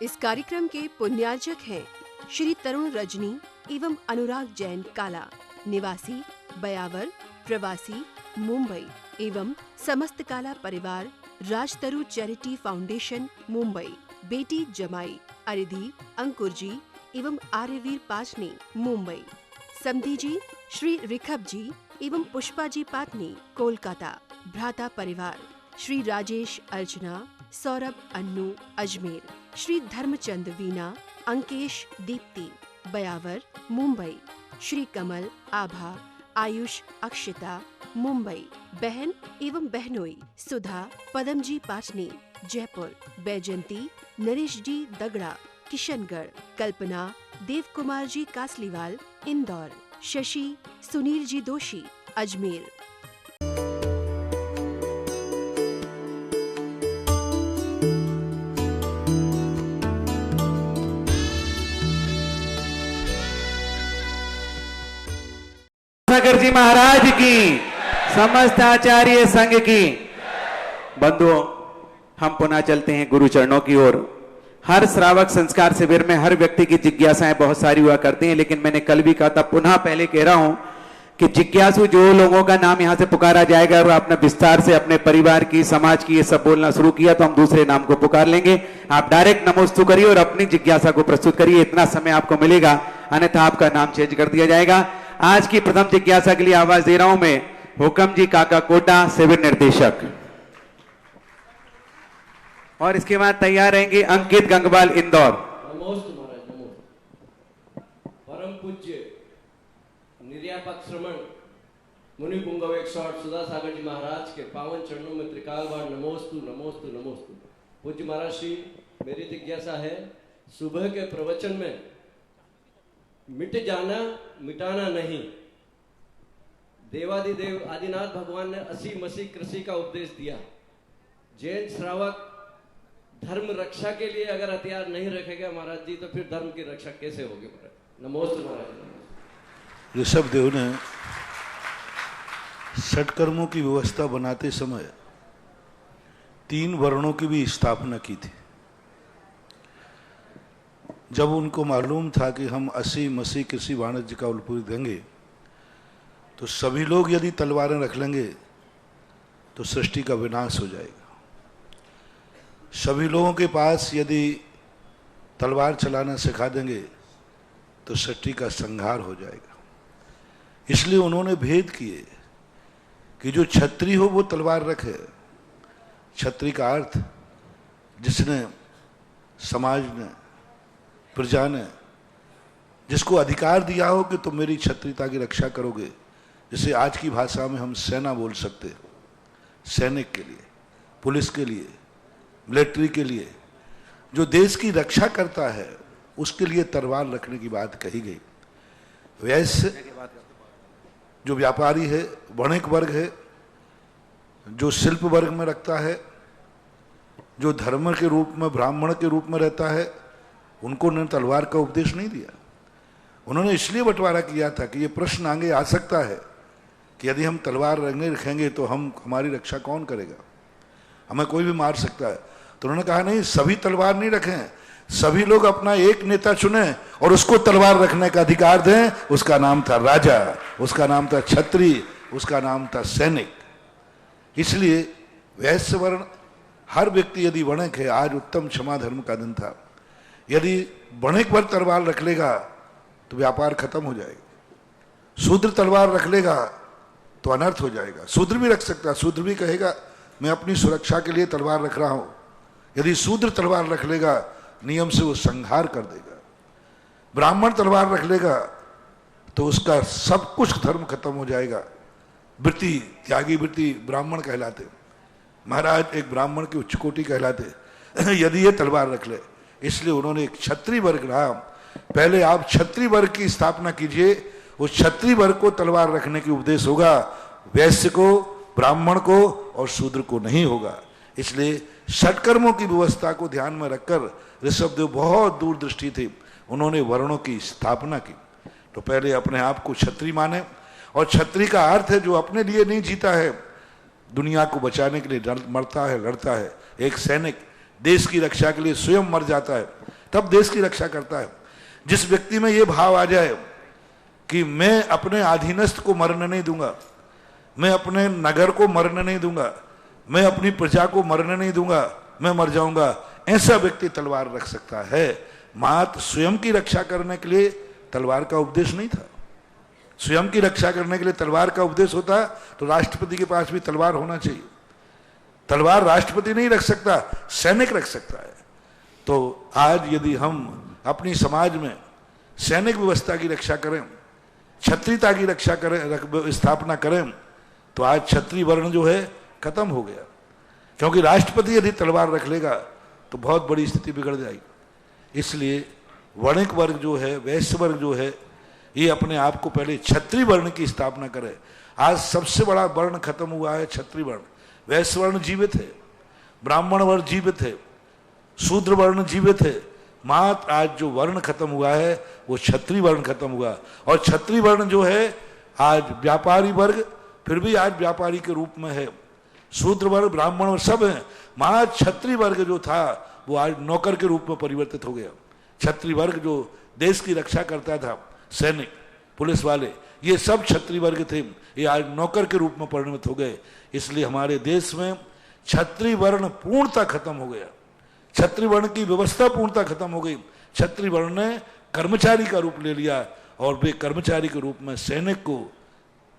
इस कार्यक्रम के पुण्यार्चक हैं श्री तरुण रजनी एवं अनुराग जैन काला, निवासी बयावर, प्रवासी मुंबई एवं समस्त काला परिवार, राजतरु चैरिटी फाउंडेशन मुंबई, बेटी जमाई अरिधि अंकुर जी एवं आर्यवीर पाचनी मुंबई, समधी जी श्री रिखब जी एवं पुष्पा जी पाटनी कोलकाता, भ्राता परिवार श्री राजेश अर्चना, सौरभ अन्नू अजमेर, श्री धर्मचंद वीना, अंकेश दीप्ति बयावर मुंबई, श्री कमल आभा, आयुष अक्षिता मुंबई, बहन एवं बहनोई सुधा पदमजी पाटनी जयपुर, बैजंती नरेश जी दगड़ा किशनगढ़, कल्पना देव कुमार जी कासलीवाल इंदौर, शशि सुनील जी दोषी अजमेर। सागर जी महाराज की, समस्त आचार्य संघ की। बंधुओं, हम पुनः चलते हैं गुरु चरणों की ओर। हर श्रावक संस्कार शिविर में हर व्यक्ति की जिज्ञासाएं बहुत सारी हुआ करती हैं, लेकिन मैंने कल भी कहा था, पुनः पहले कह रहा हूं कि जिज्ञासु जो लोगों का नाम यहां से पुकारा जाएगा और अपने विस्तार से अपने परिवार की, समाज की ये सब बोलना शुरू किया तो हम दूसरे नाम को पुकार लेंगे। आप डायरेक्ट नमोस्तु करिए और अपनी जिज्ञासा को प्रस्तुत करिए, इतना समय आपको मिलेगा, अन्यथा आपका नाम चेंज कर दिया जाएगा। आज की प्रथम जिज्ञासा के लिए आवाज दे रहा हूं मैं हुकम जी काका कोटा, शिविर निर्देशक, और इसके बाद तैयार रहेंगे अंकित गंगवाल इंदौर। नमोस्तु महाराज, नमोस्तु। परम पूज्य निर्यापक श्रमण मुनि पुंगव 108 सुधा सागर जी महाराज के पावन चरणों में त्रिकाल बार नमोस्तु नमोस्तु नमोस्तु। पूज्य महाराज श्री, मेरी जिज्ञासा है, सुबह के प्रवचन में मिट जाना मिटाना नहीं, देवादिदेव आदिनाथ भगवान ने असी मसी कृषि का उपदेश दिया। जैन श्रावक धर्म रक्षा के लिए अगर हथियार नहीं रखेगा महाराज जी, तो फिर धर्म की रक्षा कैसे होगी महाराज? नमोस्तु महाराज। ऋषभ देव ने षटकर्मों की व्यवस्था बनाते समय 3 वर्णों की भी स्थापना की थी। जब उनको मालूम था कि हम असी मसी कृषि वाणिज्य का उलपुरी देंगे, तो सभी लोग यदि तलवारें रख लेंगे तो सृष्टि का विनाश हो जाएगा। सभी लोगों के पास यदि तलवार चलाना सिखा देंगे तो सृष्टि का संहार हो जाएगा। इसलिए उन्होंने भेद किए कि जो क्षत्रिय हो वो तलवार रखे। क्षत्रिय का अर्थ जिसने, समाज ने, प्रजा ने जिसको अधिकार दिया हो कि तुम मेरी क्षत्रियता की रक्षा करोगे, जिसे आज की भाषा में हम सेना बोल सकते हैं। सैनिक के लिए, पुलिस के लिए, मिलिट्री के लिए, जो देश की रक्षा करता है, उसके लिए तलवार रखने की बात कही गई। वैसे जो व्यापारी है, वणिक वर्ग है, जो शिल्प वर्ग में रखता है, जो धर्म के रूप में, ब्राह्मण के रूप में रहता है, उनको उन्होंने तलवार का उपदेश नहीं दिया। उन्होंने इसलिए बंटवारा किया था कि ये प्रश्न आगे आ सकता है कि यदि हम तलवार नहीं रखेंगे तो हमारी रक्षा कौन करेगा, हमें कोई भी मार सकता है। तो उन्होंने कहा नहीं, सभी तलवार नहीं रखें, सभी लोग अपना एक नेता चुने और उसको तलवार रखने का अधिकार दें। उसका नाम था राजा, उसका नाम था क्षत्रिय, उसका नाम था सैनिक। इसलिए वैश्य वर्ण, हर व्यक्ति यदि वणिक है, आज उत्तम क्षमा धर्म का दिन था, यदि वणिक वर्ग तलवार रख लेगा तो व्यापार खत्म हो जाएगा। शूद्र तलवार रख लेगा तो अनर्थ हो जाएगा। शूद्र भी रख सकता है, शूद्र भी कहेगा मैं अपनी सुरक्षा के लिए तलवार रख रहा हूं। यदि शूद्र तलवार रख लेगा, नियम से वो संहार कर देगा। ब्राह्मण तलवार रख लेगा तो उसका सब कुछ धर्म खत्म हो जाएगा। वृत्ति, त्यागी वृत्ति ब्राह्मण कहलाते, महाराज एक ब्राह्मण की उच्च कोटि कहलाते यदि ये तलवार रख ले। इसलिए उन्होंने एक क्षत्रिय वर्ग रहा, पहले आप क्षत्रिय वर्ग की स्थापना कीजिए, उस क्षत्रिय वर्ग को तलवार रखने की उपदेश होगा, वैश्य को, ब्राह्मण को और शूद्र को नहीं होगा। इसलिए षटकर्मों की व्यवस्था को ध्यान में रखकर ऋषभदेव बहुत दूरदृष्टि थी, उन्होंने वर्णों की स्थापना की। तो पहले अपने आप को क्षत्रिय माने, और क्षत्रिय का अर्थ है जो अपने लिए नहीं जीता है, दुनिया को बचाने के लिए मरता है, लड़ता है। एक सैनिक देश की रक्षा के लिए स्वयं मर जाता है। तब देश की रक्षा करता है। जिस व्यक्ति में ये भाव आ जाए कि मैं अपने अधीनस्थ को मरने नहीं दूंगा, मैं अपने नगर को मरने नहीं दूंगा, मैं अपनी प्रजा को मरने नहीं दूंगा, मैं मर जाऊंगा, ऐसा व्यक्ति तलवार रख सकता है। मात्र स्वयं की रक्षा करने के लिए तलवार का उपदेश नहीं था। स्वयं की रक्षा करने के लिए तलवार का उपदेश होता तो राष्ट्रपति के पास भी तलवार होना चाहिए। तलवार राष्ट्रपति नहीं रख सकता, सैनिक रख सकता है। तो आज यदि हम अपनी समाज में सैनिक व्यवस्था की रक्षा करें, क्षत्रियता की रक्षा करें, स्थापना करें, तो आज क्षत्रिय वर्ण जो है खत्म हो गया। क्योंकि राष्ट्रपति यदि तलवार रख लेगा तो बहुत बड़ी स्थिति बिगड़ जाएगी। इसलिए वणिक वर्ग जो है, वैश्य वर्ग जो है, ये अपने आप को पहले क्षत्रिय वर्ण की स्थापना करे। आज सबसे बड़ा वर्ण खत्म हुआ है क्षत्रिय वर्ण। वैश्य वर्ण जीवित है, ब्राह्मण वर्ण जीवित है, शूद्र वर्ण जीवित है। मात्र आज जो वर्ण खत्म हुआ है वो क्षत्रिय वर्ण खत्म हुआ। और क्षत्रिय वर्ण जो है आज व्यापारी वर्ग फिर भी आज व्यापारी के रूप में है, शूद्र वर्ग, ब्राह्मण वर्ग सब है। मात्र क्षत्रिय वर्ग जो था वो आज नौकर के रूप में परिवर्तित हो गया। क्षत्रिय वर्ग जो देश की रक्षा करता था, सैनिक, पुलिस वाले, ये सब क्षत्रिय वर्ग थे, ये आज नौकर के रूप में परिणत हो गए। इसलिए हमारे देश में क्षत्रिय वर्ण पूर्णतः खत्म हो गया। क्षत्रिय वर्ण की व्यवस्था पूर्णतः खत्म हो गई। क्षत्रिय वर्ण ने कर्मचारी का रूप ले लिया और वे कर्मचारी के रूप में सैनिक को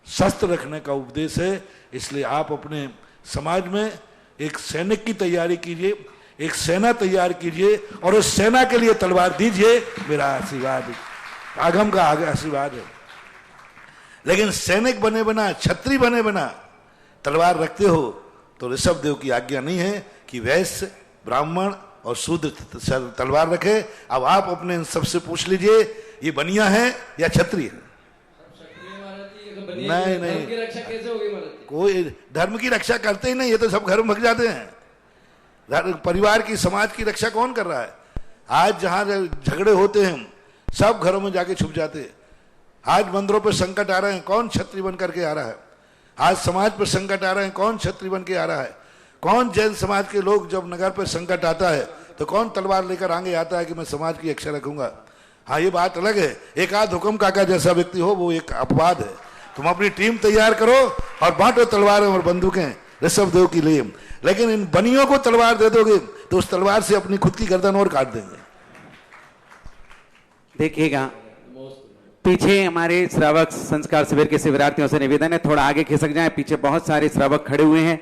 शस्त्र रखने का उपदेश है। इसलिए आप अपने समाज में एक सैनिक की तैयारी कीजिए, एक सेना तैयार कीजिए और उस सेना के लिए तलवार दीजिए। मेरा आशीर्वाद, आगम का आशीर्वाद है। लेकिन सैनिक बने बिना, क्षत्रिय बने बिना तलवार रखते हो तो ऋषभ देव की आज्ञा नहीं है कि वैश्य, ब्राह्मण और शूद्र तलवार रखे। अब आप अपने सबसे पूछ लीजिए ये बनिया है या क्षत्रिय है? नहीं, धर्म की रक्षा कैसे होगी महाराज? कोई धर्म की रक्षा करते ही नहीं, ये तो सब घर में भग जाते हैं। परिवार की, समाज की रक्षा कौन कर रहा है? आज जहां झगड़े होते हैं सब घरों में जाके छुप जाते हैं। आज मंदिरों पर संकट आ रहे हैं, कौन क्षत्रिय बन करके आ रहा है? आज समाज पर संकट आ रहे हैं, कौन क्षत्रिय बन के आ रहा है? कौन जैन समाज के लोग जब नगर पर संकट आता है तो कौन तलवार लेकर आगे आता है कि मैं समाज की रक्षा रखूंगा? हाँ, ये बात अलग है। एक आध हुक्म काका जैसा व्यक्ति हो वो एक अपवाद है। तुम अपनी टीम तैयार करो और बांटो तलवारें और बंदूकें ऋषभ देव के लिए। लेकिन इन बनियों को तलवार दे दोगे तो उस तलवार से अपनी खुद की गर्दन और काट देंगे। देखिएगा, पीछे हमारे श्रावक संस्कार शिविर के शिविरार्थियों से निवेदन है थोड़ा आगे खिसक जाएं। पीछे बहुत सारे श्रावक खड़े हुए हैं,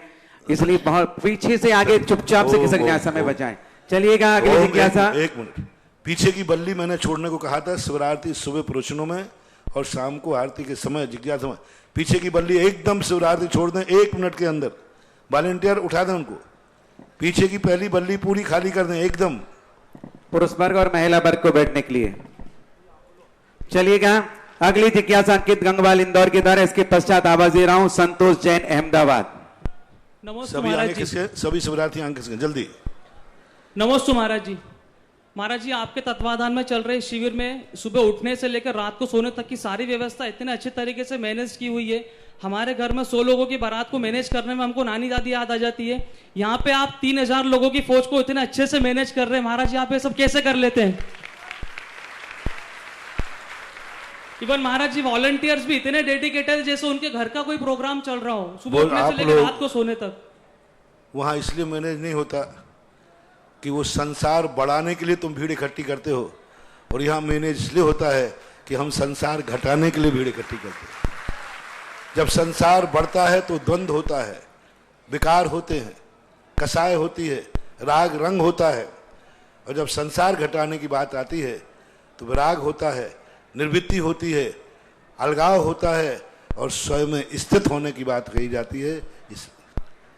इसलिए बहुत पीछे से आगे चुपचाप से खिसक जाए, समय बचाएं। चलिएगा अगली जिज्ञासा। एक मिनट, पीछे की बल्ली मैंने छोड़ने को कहा था। शिवरार्थी सुबह प्रवचनों में और शाम को आरती के समय, जिज्ञासा में, पीछे की बल्ली एकदम शिवरार्थी छोड़ दें 1 मिनट के अंदर। वॉलेंटियर उठा दें उनको, पीछे की पहली बल्ली पूरी खाली कर दें एकदम। पुरुष वर्ग और महिला वर्ग को बैठने के लिए। चलिएगा अगली जिज्ञासा अंकित गंगवाल इंदौर के द्वारा। इसके पश्चात आवाज दे रहा हूं संतोष जैन अहमदाबाद। नमस्ते सभी महाराज आगे जी। किसके? सभी शिवरार्थी आगे किसके? जल्दी। नमस्ते महाराज जी। महाराज जी, आपके तत्वाधान में चल रहे शिविर में सुबह उठने से लेकर रात को सोने तक की सारी व्यवस्था इतने अच्छे तरीके से मैनेज की हुई है। हमारे घर में 100 लोगों की बारात को मैनेज करने में हमको नानी दादी याद आ जाती है। यहाँ पे आप 3000 लोगों की फौज को इतने अच्छे से मैनेज कर रहे हैं। महाराज जी, आप ये सब कैसे कर लेते हैं? इवन महाराज जी वॉलंटियर्स भी इतने डेडिकेटेड है जैसे उनके घर का कोई प्रोग्राम चल रहा हो, सुबह उठने से लेकर रात को सोने तक। वहां इसलिए मैनेज नहीं होता कि वो संसार बढ़ाने के लिए तुम भीड़ इकट्ठी करते हो, और यहाँ मैनेज इसलिए होता है कि हम संसार घटाने के लिए भीड़ इकट्ठी करते हैं। जब संसार बढ़ता है तो द्वंद्व होता है, विकार होते हैं, कसाय होती है, राग रंग होता है। और जब संसार घटाने की बात आती है तो विराग होता है, निर्वृत्ति होती है, अलगाव होता है और स्वयं में स्थित होने की बात कही जाती है।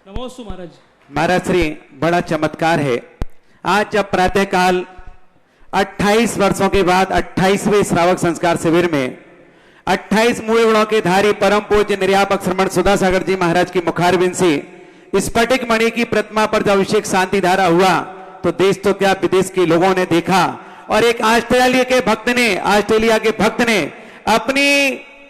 नमस्ते महाराज। महाराज श्री, बड़ा चमत्कार है। आज जब प्रातःकाल 28 वर्षों के बाद 28वें श्रावक संस्कार शिविर में 28 मूल गुणों के धारी परम पूज्य निर्यापक श्रमण सुधा सागर जी महाराज की मुखारबिंद से स्फटिक मणि की प्रतिमा पर जब अभिषेक शांति धारा हुआ तो देश तो क्या विदेश के लोगों ने देखा। और एक ऑस्ट्रेलिया के भक्त ने अपनी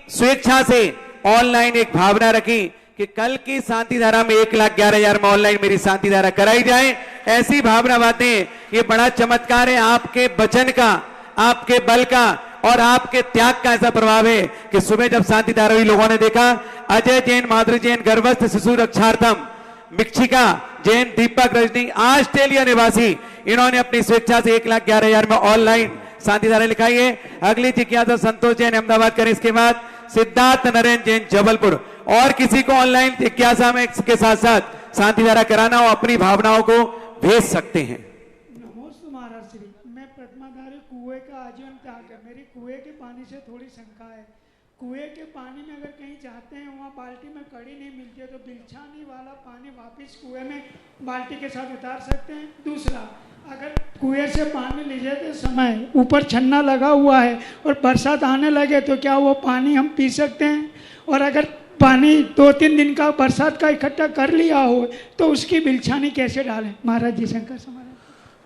स्वेच्छा से ऑनलाइन एक भावना रखी कि कल की शांति धारा में 1,11,000 में ऑनलाइन मेरी शांति धारा कराई जाए। ऐसी भावना बातें ये बड़ा चमत्कार है आपके वचन का, आपके बल का और आपके त्याग का ऐसा प्रभाव है कि सुबह जब शांति धारावी लोगों ने देखा, अजय जैन, माधुरी जैन, गर्भस्थ शिशु रक्षार्थम, मिक्षिका जैन, दीपक रजनी, ऑस्ट्रेलिया निवासी, इन्होंने अपनी स्वेच्छा से 1,11,000 में ऑनलाइन शांति धारा लिखाई है। अगली जिज्ञासा संतोष जैन अहमदाबाद करें, इसके बाद सिद्धार्थ नरेंद्र जैन जबलपुर। और किसी को ऑनलाइन जिज्ञासा में इसके साथ साथ शांति धारा कराना हो, अपनी भावनाओं को भेज सकते हैं। नमोस्तु महाराज श्री, मैं प्रतिमाधारी कुएं का आजीवन त्याग है। मेरी कुएं के पानी से थोड़ी शंका है। कुएं के पानी में अगर कहीं जाते हैं, वहाँ बाल्टी में कड़ी नहीं मिलती है, तो बिलछानी वाला पानी वापस कुएं में बाल्टी के साथ उतार सकते हैं। दूसरा, अगर कुएं से पानी ले जाते समय ऊपर छन्ना लगा हुआ है और बरसात आने लगे तो क्या वो पानी हम पी सकते हैं? और अगर पानी 2-3 दिन का बरसात का इकट्ठा कर लिया हो तो उसकी बिलछानी कैसे डालें? महाराज जी शंकर समाधान।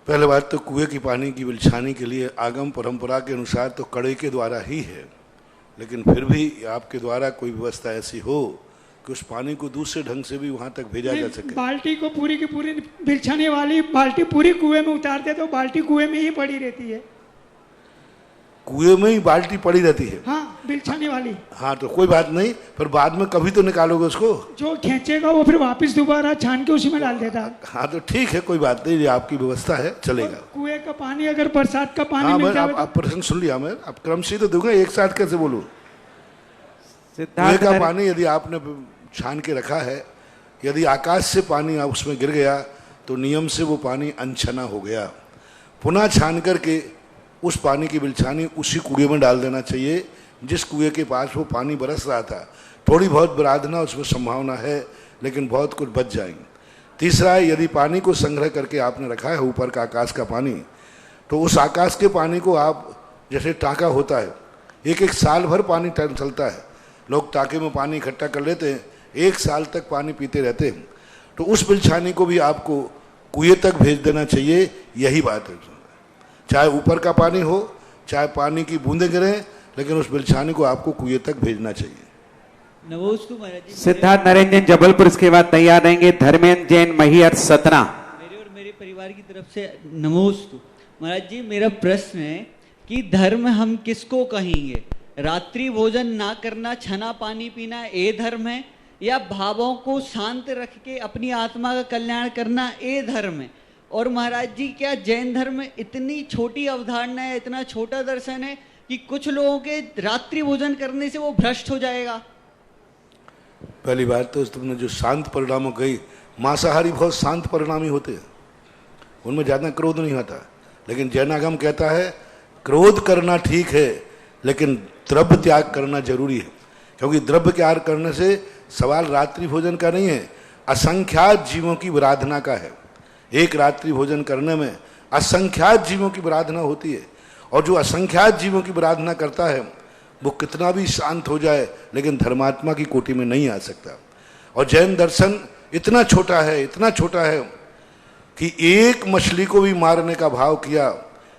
पहले बात तो कुएं की पानी की बिलछानी के लिए आगम परंपरा के अनुसार तो कड़े के द्वारा ही है, लेकिन फिर भी आपके द्वारा कोई व्यवस्था ऐसी हो कि उस पानी को दूसरे ढंग से भी वहां तक भेजा जा सके। बाल्टी को पूरी की पूरी बिलछाने वाली बाल्टी पूरी कुएं में उतारते तो बाल्टी कुएं में ही पड़ी रहती है। कुएं में ही बाल्टी पड़ी रहती है? हाँ, बिलछाने वाली। हाँ, तो कोई बात नहीं, पर बाद में कभी तो निकालोगे उसको। जो खींचेगा वो फिर वापस दोबारा छान के उसी में डाल देता है। हाँ, तो ठीक है, कोई बात नहीं, ये आपकी व्यवस्था है, चलेगा। कुएं का पानी अगर बरसात का पानी हाँ, मिल जाए, आप प्रश्न सुन लिया मैं, आप क्रम से तो दूंगा, एक साथ कैसे बोलूं? कुएं सिद्धार्थ का पानी यदि आपने छान के रखा है, यदि आकाश से पानी उसमें गिर गया तो नियम से वो पानी अनछना हो गया। पुनः छान करके उस पानी की बिलछानी उसी कुएं में डाल देना चाहिए जिस कुएं के पास वो पानी बरस रहा था। थोड़ी बहुत बराधना उसमें संभावना है, लेकिन बहुत कुछ बच जाएंगे। तीसरा, यदि पानी को संग्रह करके आपने रखा है ऊपर का आकाश का पानी, तो उस आकाश के पानी को आप, जैसे टाका होता है, एक साल भर पानी चलता है, लोग टाके में पानी इकट्ठा कर लेते हैं, 1 साल तक पानी पीते रहते हैं, तो उस बिलछानी को भी आपको कुएं तक भेज देना चाहिए। यही बात है, चाहे ऊपर का पानी हो, चाहे पानी की बूंदें गिरें, लेकिन उस बिलछानी को आपको कुएं तक भेजना चाहिए। नमोस्तु महाराज जी। सिद्धार्थ नरेंद्र जैन जबलपुर, इसके बाद तैयार रहेंगे धर्मेंद्र जैन महियर सतना। मेरे और मेरे परिवार की तरफ से नमोस्तु महाराज जी। मेरा प्रश्न है कि धर्म हम किसको कहेंगे? रात्रि भोजन ना करना, छना पानी पीना ए धर्म है, या भावों को शांत रख के अपनी आत्मा का कल्याण करना ए धर्म है? और महाराज जी, क्या जैन धर्म इतनी छोटी अवधारणा है, इतना छोटा दर्शन है कि कुछ लोगों के रात्रि भोजन करने से वो भ्रष्ट हो जाएगा? पहली बात तो तुमने जो शांत परिणामों कही, मांसाहारी बहुत शांत परिणामी होते हैं, उनमें ज़्यादा क्रोध नहीं आता। लेकिन जैनागम कहता है क्रोध करना ठीक है, लेकिन द्रव्य त्याग करना जरूरी है, क्योंकि द्रव्य त्याग करने से सवाल रात्रि भोजन का नहीं है, असंख्यात जीवों की आराधना का है। एक रात्रि भोजन करने में असंख्यात जीवों की आराधना होती है, और जो असंख्यात जीवों की आराधना करता है वो कितना भी शांत हो जाए, लेकिन धर्मात्मा की कोटि में नहीं आ सकता। और जैन दर्शन इतना छोटा है, इतना छोटा है कि एक मछली को भी मारने का भाव किया,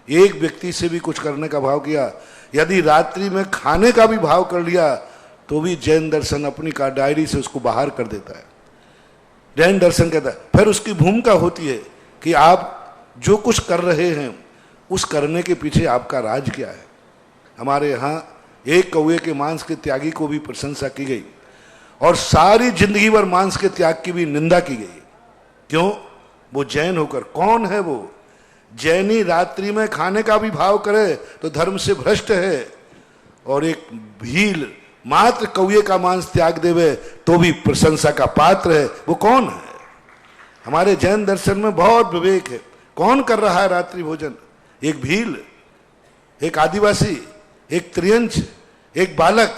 एक व्यक्ति से भी कुछ करने का भाव किया, यदि रात्रि में खाने का भी भाव कर लिया, तो भी जैन दर्शन अपनी का डायरी से उसको बाहर कर देता है। जैन दर्शन कहता है, फिर उसकी भूमिका होती है कि आप जो कुछ कर रहे हैं उस करने के पीछे आपका राज क्या है। हमारे यहाँ एक कौए के मांस के त्यागी को भी प्रशंसा की गई, और सारी जिंदगी भर मांस के त्याग की भी निंदा की गई। क्यों? वो जैन होकर। कौन है वो? जैनी रात्रि में खाने का भी भाव करे तो धर्म से भ्रष्ट है, और एक भील मात्र कौए का मांस त्याग देवे तो भी प्रशंसा का पात्र है। वो कौन है? हमारे जैन दर्शन में बहुत विवेक है। कौन कर रहा है रात्रि भोजन? एक भील, एक आदिवासी, एक त्रियंच, एक बालक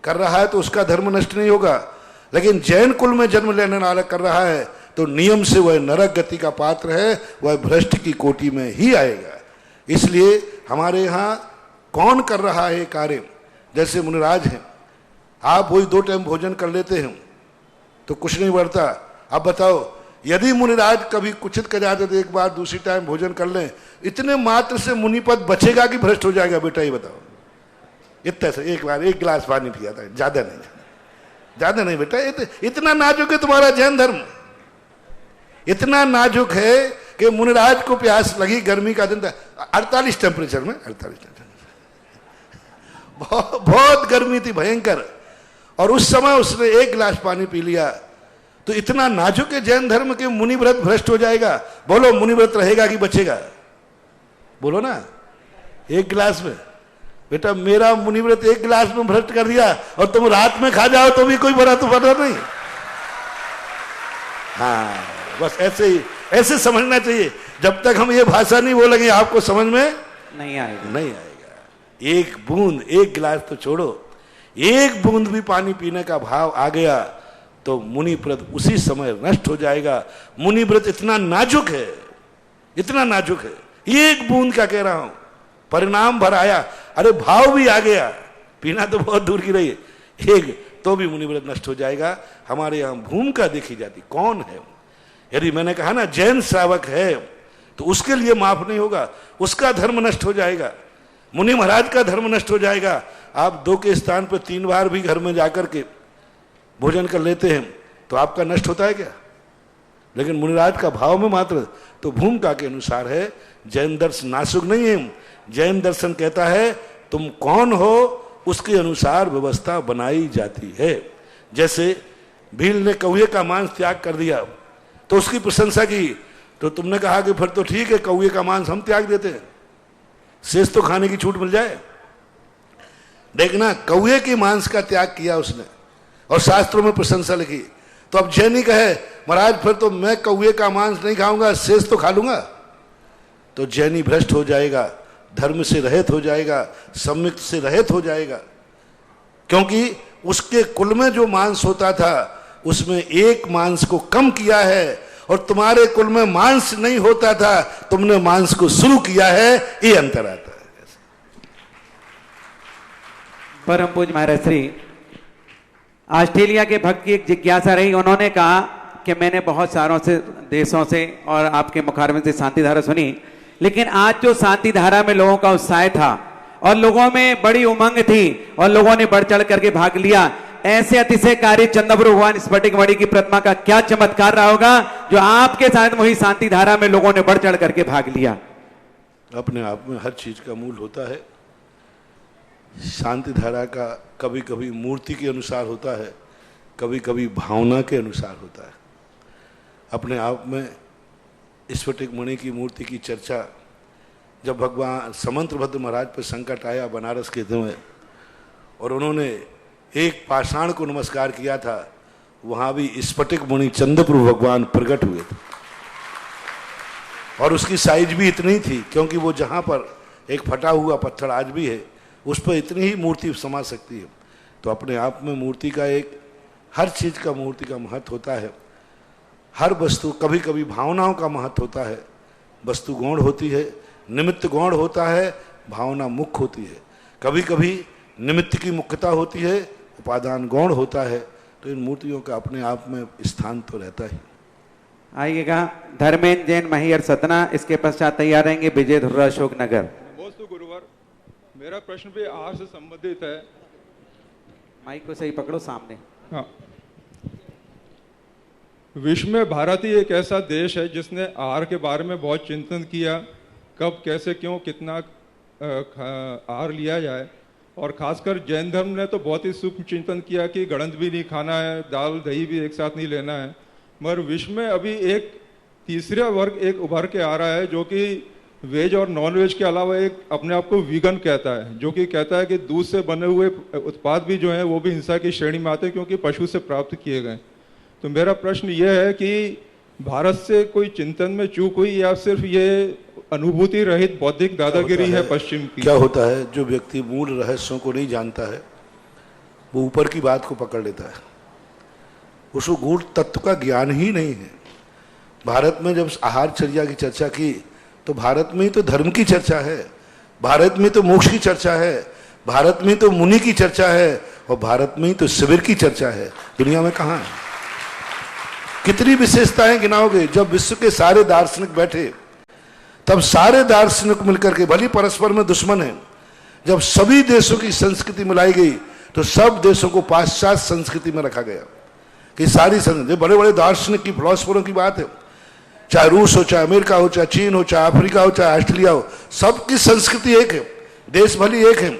कर रहा है तो उसका धर्म नष्ट नहीं होगा। लेकिन जैन कुल में जन्म लेने वाला कर रहा है तो नियम से वह नरक गति का पात्र है, वह भ्रष्ट की कोटि में ही आएगा। इसलिए हमारे यहाँ कौन कर रहा है कार्य? जैसे मुनिराज हैं, आप वही 2 टाइम भोजन कर लेते हैं तो कुछ नहीं बढ़ता। अब बताओ, यदि मुनिराज कभी कुचित कर जाते तो एक बार दूसरी टाइम भोजन कर लें, इतने मात्र से मुनिपद बचेगा कि भ्रष्ट हो जाएगा? बेटा ये बताओ। इतना से एक बार 1 गिलास पानी पिया था, ज्यादा नहीं, ज्यादा नहीं बेटा। इतना नाजुक है तुम्हारा जैन धर्म, इतना नाजुक है कि मुनिराज को प्यास लगी, गर्मी का दिन था, 48 टेम्परेचर में, 48 टेम्परेचर, बहुत गर्मी थी भयंकर, और उस समय उसने 1 गिलास पानी पी लिया। तो इतना नाजुक है जैन धर्म के मुनि व्रत भ्रष्ट हो जाएगा। बोलो मुनि व्रत रहेगा कि बचेगा? बोलो ना। 1 गिलास में, बेटा मेरा मुनि व्रत 1 गिलास में भ्रष्ट कर दिया, और तुम रात में खा जाओ तो भी कोई बड़ा तो बड़ा नहीं। हाँ, बस ऐसे ही, ऐसे समझना चाहिए। जब तक हम ये भाषा नहीं बोलेंगे आपको समझ में नहीं आएगा। 1 बूंद, 1 गिलास तो छोड़ो, 1 बूंद भी पानी पीने का भाव आ गया तो मुनि व्रत उसी समय नष्ट हो जाएगा। मुनि व्रत इतना नाजुक है, इतना नाजुक है। 1 बूंद का कह रहा हूं, परिणाम भर आया, अरे भाव भी आ गया, पीना तो बहुत दूर की रही है, 1 तो भी मुनि व्रत नष्ट हो जाएगा। हमारे यहां भूमिका देखी जाती, कौन है। यदि मैंने कहा ना जैन श्रावक है तो उसके लिए माफ नहीं होगा, उसका धर्म नष्ट हो जाएगा, मुनि महाराज का धर्म नष्ट हो जाएगा। आप 2 के स्थान पर 3 बार भी घर में जाकर के भोजन कर लेते हैं तो आपका नष्ट होता है क्या? लेकिन मुनिराज का भाव में मात्र तो भूमिका के अनुसार है। जैन दर्शन नासुक नहीं है। जैन दर्शन कहता है तुम कौन हो उसके अनुसार व्यवस्था बनाई जाती है। जैसे भील ने कौवे का मांस त्याग कर दिया तो उसकी प्रशंसा की, तो तुमने कहा कि फिर तो ठीक है, कौवे का मांस हम त्याग देते हैं, शेष तो खाने की छूट मिल जाए। देखना, कौवे के मांस का त्याग किया उसने और शास्त्रों में प्रशंसा लिखी। तो अब जैनी कहे महाराज फिर तो मैं कौवे का मांस नहीं खाऊंगा, शेष तो खा लूंगा, तो जैनी भ्रष्ट हो जाएगा, धर्म से रहित हो जाएगा, सम्यक से रहित हो जाएगा। क्योंकि उसके कुल में जो मांस होता था उसमें 1 मांस को कम किया है, और तुम्हारे कुल में मांस नहीं होता था, तुमने मांस को शुरू किया है, ये अंतर आता है। परम पूज्य महाराज श्री ऑस्ट्रेलिया के भक्त की एक जिज्ञासा रही। उन्होंने कहा कि मैंने बहुत सारों से देशों से और आपके मुखारबिन से शांति धारा सुनी, लेकिन आज जो शांति धारा में लोगों का उत्साह था और लोगों में बड़ी उमंग थी और लोगों ने बढ़ चढ़ करके भाग लिया, ऐसे अतिशयकारी चंद्रप्रभु भगवान स्फटिक मणि की प्रतिमा का क्या चमत्कार रहा होगा जो आपके साथ वही शांति धारा में लोगों ने बढ़ चढ़ करके भाग लिया? अपने आप में हर चीज का मूल होता है। शांति धारा का कभी कभी मूर्ति के अनुसार होता है, कभी कभी भावना के अनुसार होता है। अपने आप में स्फटिक मणि की मूर्ति की चर्चा जब भगवान समंतभद्र महाराज पर संकट आया बनारस के समय, और उन्होंने एक पाषाण को नमस्कार किया था, वहां भी स्फटिक मणि चंद्रप्रभु भगवान प्रकट हुए थे, और उसकी साइज भी इतनी थी, क्योंकि वो जहां पर एक फटा हुआ पत्थर आज भी है उस पर इतनी ही मूर्ति समा सकती है। तो अपने आप में मूर्ति का एक, हर चीज का मूर्ति का महत्व होता है। हर वस्तु, कभी कभी भावनाओं का महत्व होता है। वस्तु गौण होती है, निमित्त गौण होता है, भावना मुख्य होती है। कभी कभी निमित्त की मुख्यता होती है, उपादान गौण होता है। तो इन मूर्तियों का अपने आप में स्थान तो रहता ही। आइएगा धर्मेंद्र जैन महियर सतना, इसके पश्चात तैयार रहेंगे विजय धुर्रा अशोक नगर। नमोस्तु गुरुवर, मेरा प्रश्न भी आहार से संबंधित है। माइक को सही पकड़ो सामने। हाँ, विश्व में भारत ही एक ऐसा देश है जिसने आहार के बारे में बहुत चिंतन किया, कब कैसे क्यों कितना आहार लिया जाए, और खासकर जैन धर्म ने तो बहुत ही सूक्ष्म चिंतन किया कि गड़ंद भी नहीं खाना है, दाल दही भी एक साथ नहीं लेना है। मगर विश्व में अभी एक तीसरा वर्ग एक उभर के आ रहा है जो कि वेज और नॉन वेज के अलावा एक अपने आप को वीगन कहता है, जो कि कहता है कि दूध से बने हुए उत्पाद भी जो हैं वो भी हिंसा की श्रेणी में आते हैं क्योंकि पशु से प्राप्त किए गए। तो मेरा प्रश्न ये है कि भारत से कोई चिंतन में चूक हुई या सिर्फ ये अनुभूति रहित बौद्धिक दादागिरी है पश्चिम की? क्या होता है, जो व्यक्ति मूल रहस्यों को नहीं जानता है वो ऊपर की बात को पकड़ लेता है, उसको गूढ़ तत्व का ज्ञान ही नहीं है। भारत में जब आहारचर्या की चर्चा की तो भारत में ही तो धर्म की चर्चा है, भारत में तो मोक्ष की चर्चा है, भारत में तो मुनि की चर्चा है, और भारत में ही तो शिविर की चर्चा है। दुनिया में कहाँ है? कितनी विशेषताएं गिनाओगे? जब विश्व के सारे दार्शनिक बैठे तब सारे दार्शनिक मिलकर के, भली परस्पर में दुश्मन है, जब सभी देशों की संस्कृति मिलाई गई तो सब देशों को पाश्चात्य संस्कृति में रखा गया कि सारी संस्कृति, बड़े बड़े दार्शनिक की फिलोसफरों की बात है चाहे रूस हो, चाहे अमेरिका हो, चाहे चीन हो, चाहे अफ्रीका हो, चाहे ऑस्ट्रेलिया हो, सबकी संस्कृति एक है, देश भली एक है,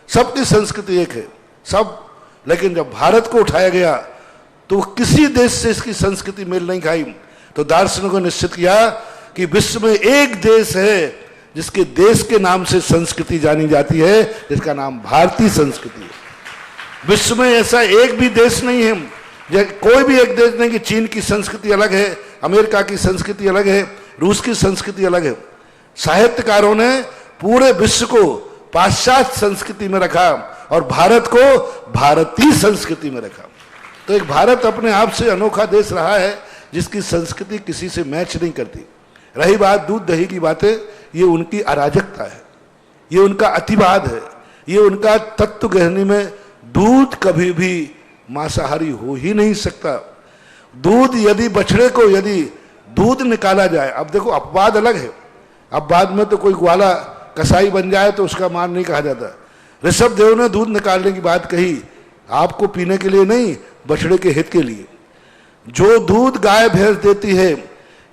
सबकी संस्कृति एक है सब। लेकिन जब भारत को उठाया गया तो किसी देश से इसकी संस्कृति मेल नहीं खाई। तो दार्शनिकों ने निश्चित किया कि विश्व में एक देश है जिसके देश के नाम से संस्कृति जानी जाती है, जिसका नाम भारतीय संस्कृति है। विश्व में ऐसा एक भी देश नहीं है, कोई भी एक देश नहीं कि चीन की संस्कृति अलग है, अमेरिका की संस्कृति अलग है, रूस की संस्कृति अलग है। साहित्यकारों ने पूरे विश्व को पाश्चात्य संस्कृति में रखा और भारत को भारतीय संस्कृति में रखा। तो एक भारत अपने आप से अनोखा देश रहा है जिसकी संस्कृति किसी से मैच नहीं करती। रही बात दूध दही की बातें, ये उनकी अराजकता है, ये उनका अतिवाद है, ये उनका तत्व गहनी में दूध कभी भी मांसाहारी हो ही नहीं सकता। दूध यदि बछड़े को यदि दूध निकाला जाए, अब देखो अपवाद अलग है, अब बाद में तो कोई ग्वाला कसाई बन जाए तो उसका मान नहीं कहा जाता। ऋषभ देव ने दूध निकालने की बात कही, आपको पीने के लिए नहीं, बछड़े के हित के लिए। जो दूध गाय भैंस देती है,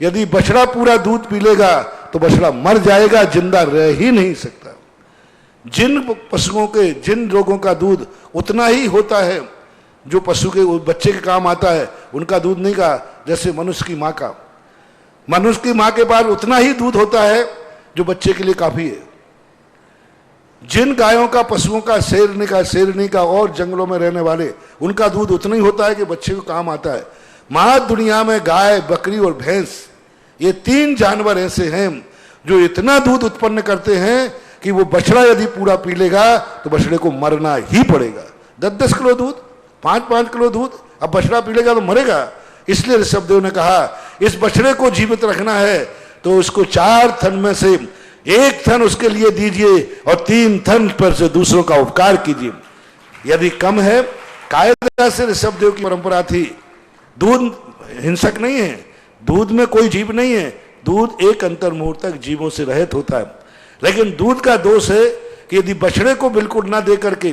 यदि बछड़ा पूरा दूध पी लेगा तो बछड़ा मर जाएगा, जिंदा रह ही नहीं सकता। जिन पशुओं के, जिन लोगों का दूध उतना ही होता है जो पशु के बच्चे के काम आता है, उनका दूध नहीं का, जैसे मनुष्य की माँ का, मनुष्य की माँ के पास उतना ही दूध होता है जो बच्चे के लिए काफी है। जिन गायों का, पशुओं का, शेरनी का और जंगलों में रहने वाले, उनका दूध उतना ही होता है कि बच्चे को काम आता है। माँ दुनिया में गाय, बकरी और भैंस, ये 3 जानवर ऐसे हैं जो इतना दूध उत्पन्न करते हैं कि वो बछड़ा यदि पूरा पी लेगा तो बछड़े को मरना ही पड़ेगा। 10-10 किलो दूध, 5-5 किलो दूध, अब बछड़ा पी लेगा तो मरेगा। इसलिए ऋषभदेव ने कहा इस बछड़े को जीवित रखना है तो उसको 4 थन में से 1 थन उसके लिए दीजिए और 3 थन पर से दूसरों का उपकार कीजिए। यदि कम है, कायदा से ऋषभदेव की परंपरा थी। दूध हिंसक नहीं है, दूध में कोई जीव नहीं है, दूध एक अंतर मुहूर्त तक जीवों से रहित होता है। लेकिन दूध का दोष है कि यदि बछड़े को बिल्कुल ना दे करके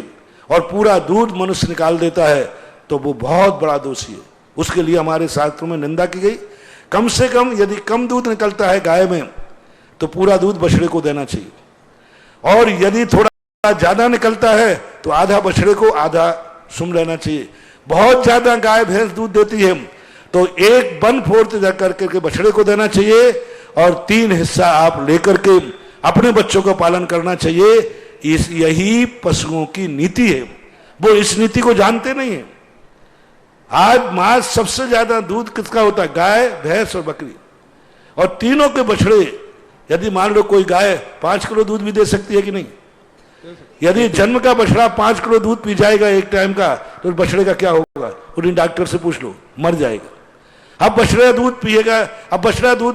और पूरा दूध मनुष्य निकाल देता है तो वो बहुत बड़ा दोषी है। उसके लिए हमारे शास्त्रों में निंदा की गई। कम से कम यदि कम दूध निकलता है गाय में तो पूरा दूध बछड़े को देना चाहिए, और यदि थोड़ा ज्यादा निकलता है तो आधा बछड़े को, आधा सुन लेना चाहिए। बहुत ज्यादा गाय भैंस दूध देती है तो 1/4 जाकर के बछड़े को देना चाहिए और 3 हिस्सा आप लेकर के अपने बच्चों का पालन करना चाहिए। यही पशुओं की नीति है, वो इस नीति को जानते नहीं है। आज मांस सबसे ज्यादा दूध किसका होता है? गाय, भैंस और बकरी, और तीनों के बछड़े। यदि मान लो कोई गाय 5 किलो दूध भी दे सकती है कि नहीं? यदि जन्म का बछड़ा 5 किलो दूध पी जाएगा एक टाइम का तो बछड़े का क्या होगा? उन्हीं डॉक्टर से पूछ लो, मर जाएगा। अब बछड़ा दूध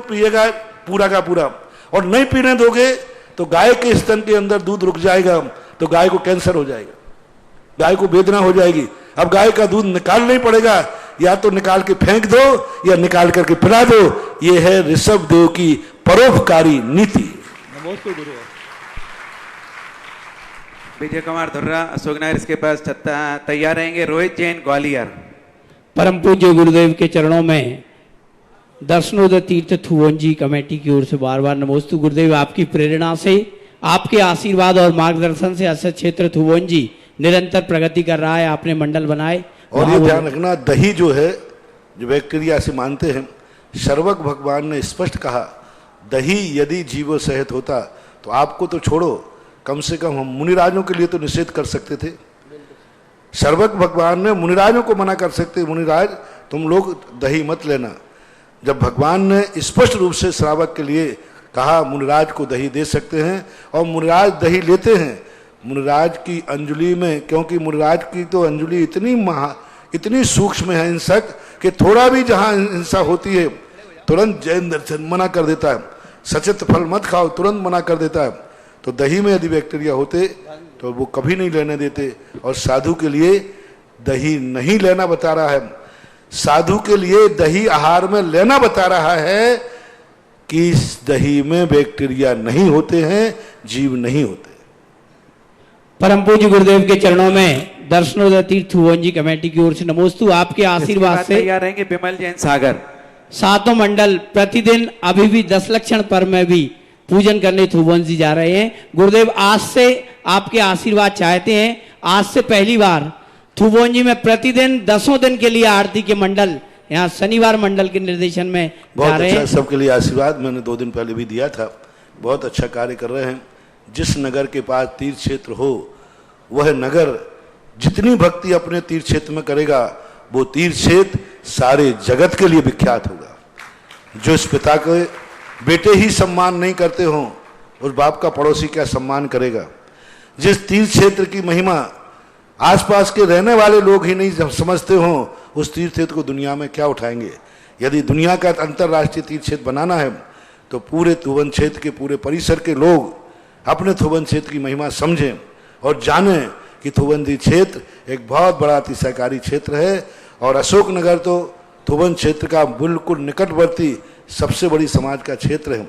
पिएगा पूरा का पूरा, और नहीं पीने दोगे तो गाय के स्तन के अंदर दूध रुक जाएगा, तो गाय को कैंसर हो जाएगा, गाय को वेदना हो जाएगी। अब गाय का दूध निकालना ही पड़ेगा, या तो निकाल के फेंक दो या निकाल करके पिला दो। ये है ऋषभदेव की परोपकारी नीति। नमस्ते गुरु। विजय कुमार धुर्रा, अशोक नगर, इसके पास तैयार रहेंगे रोहित जैन, ग्वालियर। परम पूज्य गुरुदेव के चरणों में दर्शनोदय तीर्थ थुवंजी कमेटी की ओर से बार बार नमोस्तु। गुरुदेव, आपकी प्रेरणा से, आपके आशीर्वाद और मार्गदर्शन से अस्य क्षेत्र थुवंजी निरंतर प्रगति कर रहा है। आपने मंडल बनाए, और ये ध्यान रखना, दही जो है, जो बैक्टीरिया से मानते हैं, सर्वक भगवान ने स्पष्ट कहा दही यदि जीवो सहित होता तो आपको तो छोड़ो, कम से कम हम मुनिराजों के लिए तो निषेध कर सकते थे। सर्वक भगवान ने मुनिराजों को मना कर सकते, मुनिराज तुम लोग दही मत लेना। जब भगवान ने स्पष्ट रूप से श्रावक के लिए कहा मुनिराज को दही दे सकते हैं, और मुनिराज दही लेते हैं मुनिराज की अंजलि में, क्योंकि मुनिराज की तो अंजलि इतनी सूक्ष्म है हिंसक कि थोड़ा भी जहां हिंसा होती है तुरंत जैन दर्शन मना कर देता है। सचित फल मत खाओ, तुरंत मना कर देता है। तो दही में यदि बैक्टीरिया होते तो वो कभी नहीं लेने देते। और साधु के लिए दही नहीं लेना बता रहा है, साधु के लिए दही आहार में लेना बता रहा है कि इस दही में बैक्टीरिया नहीं होते हैं, जीव नहीं होते। परम पूज्य गुरुदेव के चरणों में दर्शनोदय तीर्थ थुवंजी कमेटी की ओर से नमोस्तु। आपके आशीर्वाद से तैयार रहेंगे विमल जैन, सागर। सातों मंडल प्रतिदिन अभी भी 10 लक्षण पर में भी पूजन करने थुवन जी जा रहे हैं। गुरुदेव आज से आपके आशीर्वाद चाहते हैं। आज से पहली बार थुवन जी में प्रतिदिन 10 दिन के लिए आरती के मंडल यहाँ शनिवार मंडल के निर्देशन में बहुत अच्छा, सबके लिए आशीर्वाद मैंने 2 दिन पहले भी दिया था। बहुत अच्छा कार्य कर रहे हैं। जिस नगर के पास तीर्थ क्षेत्र हो वह नगर जितनी भक्ति अपने तीर्थ क्षेत्र में करेगा वो तीर्थ क्षेत्र सारे जगत के लिए विख्यात होगा। जो इस पिता के बेटे ही सम्मान नहीं करते हों उस बाप का पड़ोसी क्या सम्मान करेगा। जिस तीर्थ क्षेत्र की महिमा आसपास के रहने वाले लोग ही नहीं समझते हों उस तीर्थ क्षेत्र को दुनिया में क्या उठाएंगे। यदि दुनिया का अंतर्राष्ट्रीय तीर्थ क्षेत्र बनाना है तो पूरे थुवन क्षेत्र के पूरे परिसर के लोग अपने थुवन क्षेत्र की महिमा समझें और जानें कि थुवन जी क्षेत्र एक बहुत बड़ा अतिशयकारी क्षेत्र है और अशोकनगर तो थुवन क्षेत्र का बिल्कुल निकटवर्ती सबसे बड़ी समाज का क्षेत्र है।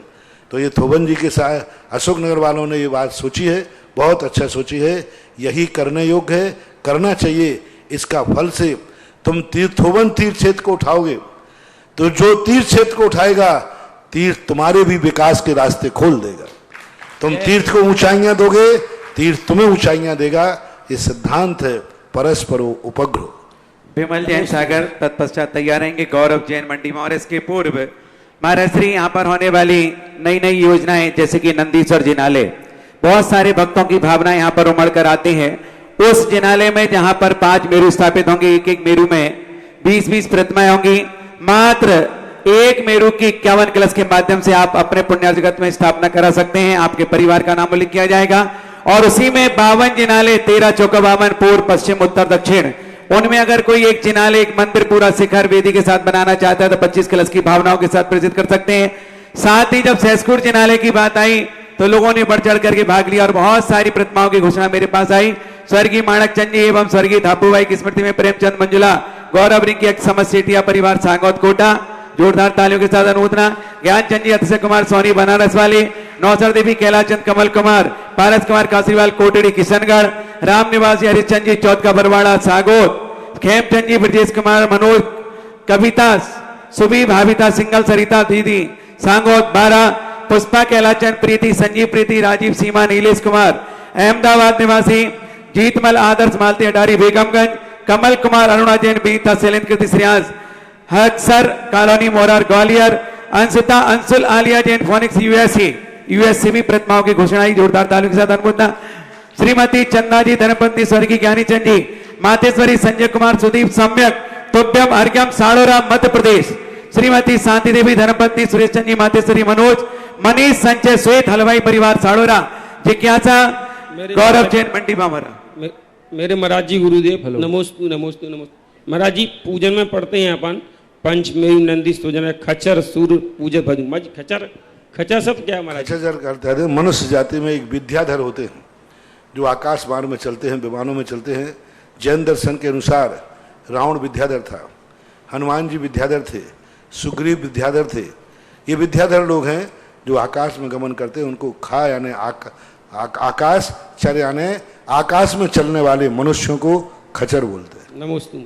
तो ये थुवन जी के साथ अशोकनगर वालों ने ये बात सोची है, बहुत अच्छा सोची है। यही करने योग्य है, करना चाहिए। इसका फल से तुम थुवन तीर्थ क्षेत्र को उठाओगे तो जो तीर्थ क्षेत्र को उठाएगा तीर्थ तुम्हारे भी विकास के रास्ते खोल देगा। तुम तीर्थ को ऊंचाइयां दोगे, तीर्थ तुम्हें ऊंचाइयां देगा। ये सिद्धांत है परस्परो उपग्रह। विमल जैन सागर तत्पश्चात तैयार रहेंगे गौरव जैन मंडी में। और इसके पूर्व महाराज श्री यहाँ पर होने वाली नई नई योजनाएं जैसे कि नंदीश्वर जिनालय, बहुत सारे भक्तों की भावना यहाँ पर उमड़ कर आते हैं। उस जिनालय में जहां पर 5 मेरू स्थापित होंगे, एक मेरू में 20-20 प्रतिमाएं होंगी। मात्र एक मेरू की 51 कलश के माध्यम से आप अपने पुण्य जगत में स्थापना करा सकते हैं। आपके परिवार का नाम उल्लेख किया जाएगा और उसी में 52 जिनालय 13 चौका 52 पूर्व पश्चिम उत्तर दक्षिण, उनमें अगर कोई एक जिनालय एक मंदिर पूरा शिखर वेदी के साथ बनाना चाहता है तो 25 कलश की भावनाओं के साथ प्रेषित कर सकते हैं। साथ ही जब सहसपुर जिनालय की बात आई तो लोगों ने बढ़ चढ़ करके भाग लिया और बहुत सारी प्रतिमाओं की घोषणा मेरे पास आई। स्वर्गीय माणक चंद जी एवं स्वर्गीय धापूबाई की स्मृति में प्रेमचंद मंजुला, गौरव रिंकी समस्त सेठिया परिवार सांगौत कोटा, जोरदार तालियों के साथ अनुमोदना। ज्ञानचंद जी अतिशय कुमार सोनी बनारस वाली, नौसर देवी कैलाचंद कमल कुमार, पारस कुमार काशीवाल कोटड़ी किशनगढ़, राम निवासी हरिश्चंद जी चौथ का बरवाड़ा सागोत, खेमचंद जी ब्रजेश कुमार मनोज कविता सुबी भाविता सिंगल सरिता दीदी सांगोत 12, पुष्पा कैलाचंद प्रीति संजीव प्रीति राजीव सीमा नीलेश कुमार, अहमदाबाद निवासी जीतमल आदर्श मालती अटारी Begumganj, Kamal Kumar Aruna Jain Bita Shailendra Kriti Shreyansh Haksar colony Morar Gwalior, Anshita Anshul Alia Jain Phoenix USC भी प्रतिमाओं की घोषणा ही जोरदार तालियों के साथ अनुमोदना। श्रीमती चंदा जी धर्मपत्नी स्वर्गीय ज्ञानी चंद जी, मातेश्वरी संजय कुमार सुदीप सम्यक तुभ्यम अर्घ्यम साड़ोरा मध्य प्रदेश, श्रीमती शांति देवी धर्मपत्नी सुरेश चंद जी मातेश्वरी मनोज मनीष संजय श्वेत हलवाई परिवार साड़ोरा, जिज्ञासा गौरव जैन मंडी बामरा। मेरे महाराज जी गुरुदेव नमोस्तु नमोस्तु नमोस्तु। महाराज जी पूजन में पढ़ते हैं अपन पंच मेरु नंदी स्तुजन खच्चर सूर्य पूजन भजन मज खच्चर खच्चर सब क्या है महाराज? खच्चर करते हैं मनुष्य जाति में एक विद्याधर होते हैं जो आकाश मार्ग में चलते हैं, विमानों में चलते हैं। जैन दर्शन के अनुसार रावण विद्याधर था, हनुमान जी विद्याधर थे, सुग्रीव विद्याधर थे। ये विद्याधर लोग हैं जो आकाश में गमन करते हैं। उनको खा यानी आकाश चर यानी आकाश में चलने वाले मनुष्यों को खच्चर बोलते हैं। नमोस्तु।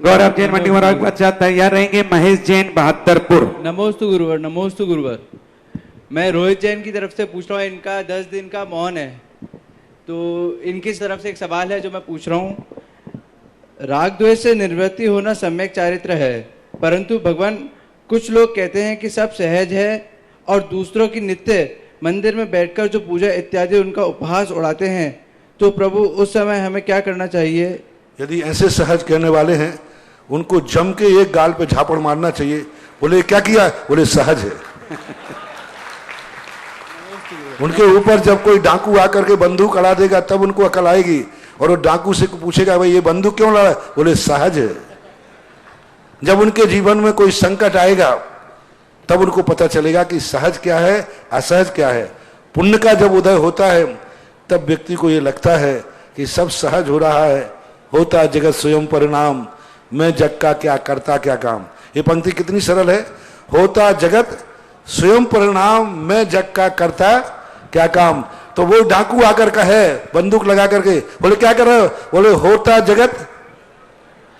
गौरव जैन मंडी महाराज अच्छा तैयार रहेंगे। महेश जैन बहादुरपुर। नमोस्तु गुरुवर, नमोस्तु गुरुवर। मैं रोहित जैन की तरफ से पूछ रहा हूँ, इनका 10 दिन का मौन है तो इनकी तरफ से एक सवाल है जो मैं पूछ रहा हूँ। राग द्वेष से निवृत्ति होना सम्यक चारित्र है, परंतु भगवान कुछ लोग कहते हैं कि सब सहज है और दूसरों की नित्य मंदिर में बैठकर जो पूजा इत्यादि उनका उपहास उड़ाते हैं, तो प्रभु उस समय हमें क्या करना चाहिए? यदि ऐसे सहज कहने वाले हैं उनको जम के एक गाल पे झापड़ मारना चाहिए। बोले क्या किया? बोले सहज है। उनके ऊपर जब कोई डाकू आकर के बंदूक अड़ा देगा तब उनको अकल आएगी और वो डाकू से पूछेगा भाई ये बंदूक क्यों लड़ा? बोले सहज है। जब उनके जीवन में कोई संकट आएगा तब उनको पता चलेगा कि सहज क्या है, असहज क्या है। पुण्य का जब उदय होता है तब व्यक्ति को ये लगता है कि सब सहज हो रहा है। होता जगत स्वयं परिणाम, मैं जग का क्या करता क्या काम। ये पंक्ति कितनी सरल है। होता जगत स्वयं परिणाम, मैं जग का करता क्या काम। तो वो डाकू आकर का है बंदूक लगा करके, बोले क्या कर रहे हो? बोले होता जगत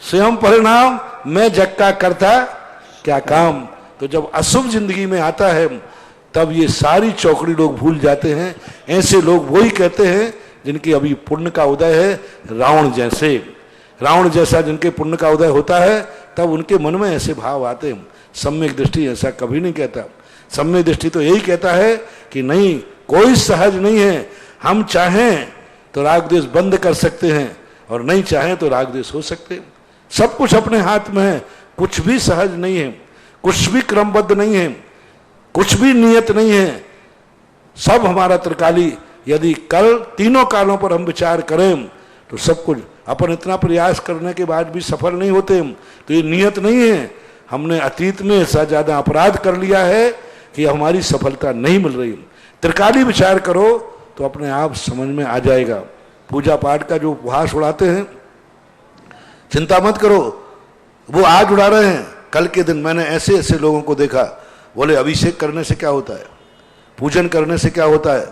स्वयं परिणाम, मैं जग का करता क्या काम। तो जब अशुभ जिंदगी में आता है तब ये सारी चौकड़ी लोग भूल जाते हैं। ऐसे लोग वही कहते हैं जिनकी अभी पुण्य का उदय है, रावण जैसे। रावण जैसा जिनके पुण्य का उदय होता है तब उनके मन में ऐसे भाव आते हैं। सम्यक दृष्टि ऐसा कभी नहीं कहता। सम्यक दृष्टि तो यही कहता है कि नहीं, कोई सहज नहीं है। हम चाहें तो राग द्वेष बंद कर सकते हैं और नहीं चाहें तो राग द्वेष हो सकते हैं। सब कुछ अपने हाथ में है, कुछ भी सहज नहीं है, कुछ भी क्रमबद्ध नहीं है, कुछ भी नियत नहीं है। सब हमारा त्रिकाली। यदि कल तीनों कालों पर हम विचार करें तो सब कुछ अपन इतना प्रयास करने के बाद भी सफल नहीं होते तो ये नियत नहीं है। हमने अतीत में ऐसा ज्यादा अपराध कर लिया है कि हमारी सफलता नहीं मिल रही। त्रिकाली विचार करो तो अपने आप समझ में आ जाएगा। पूजा पाठ का जो उपहास उड़ाते हैं, चिंता मत करो, वो आज उड़ा रहे हैं। कल के दिन मैंने ऐसे ऐसे लोगों को देखा, बोले अभिषेक करने से क्या होता है, पूजन करने से क्या होता है।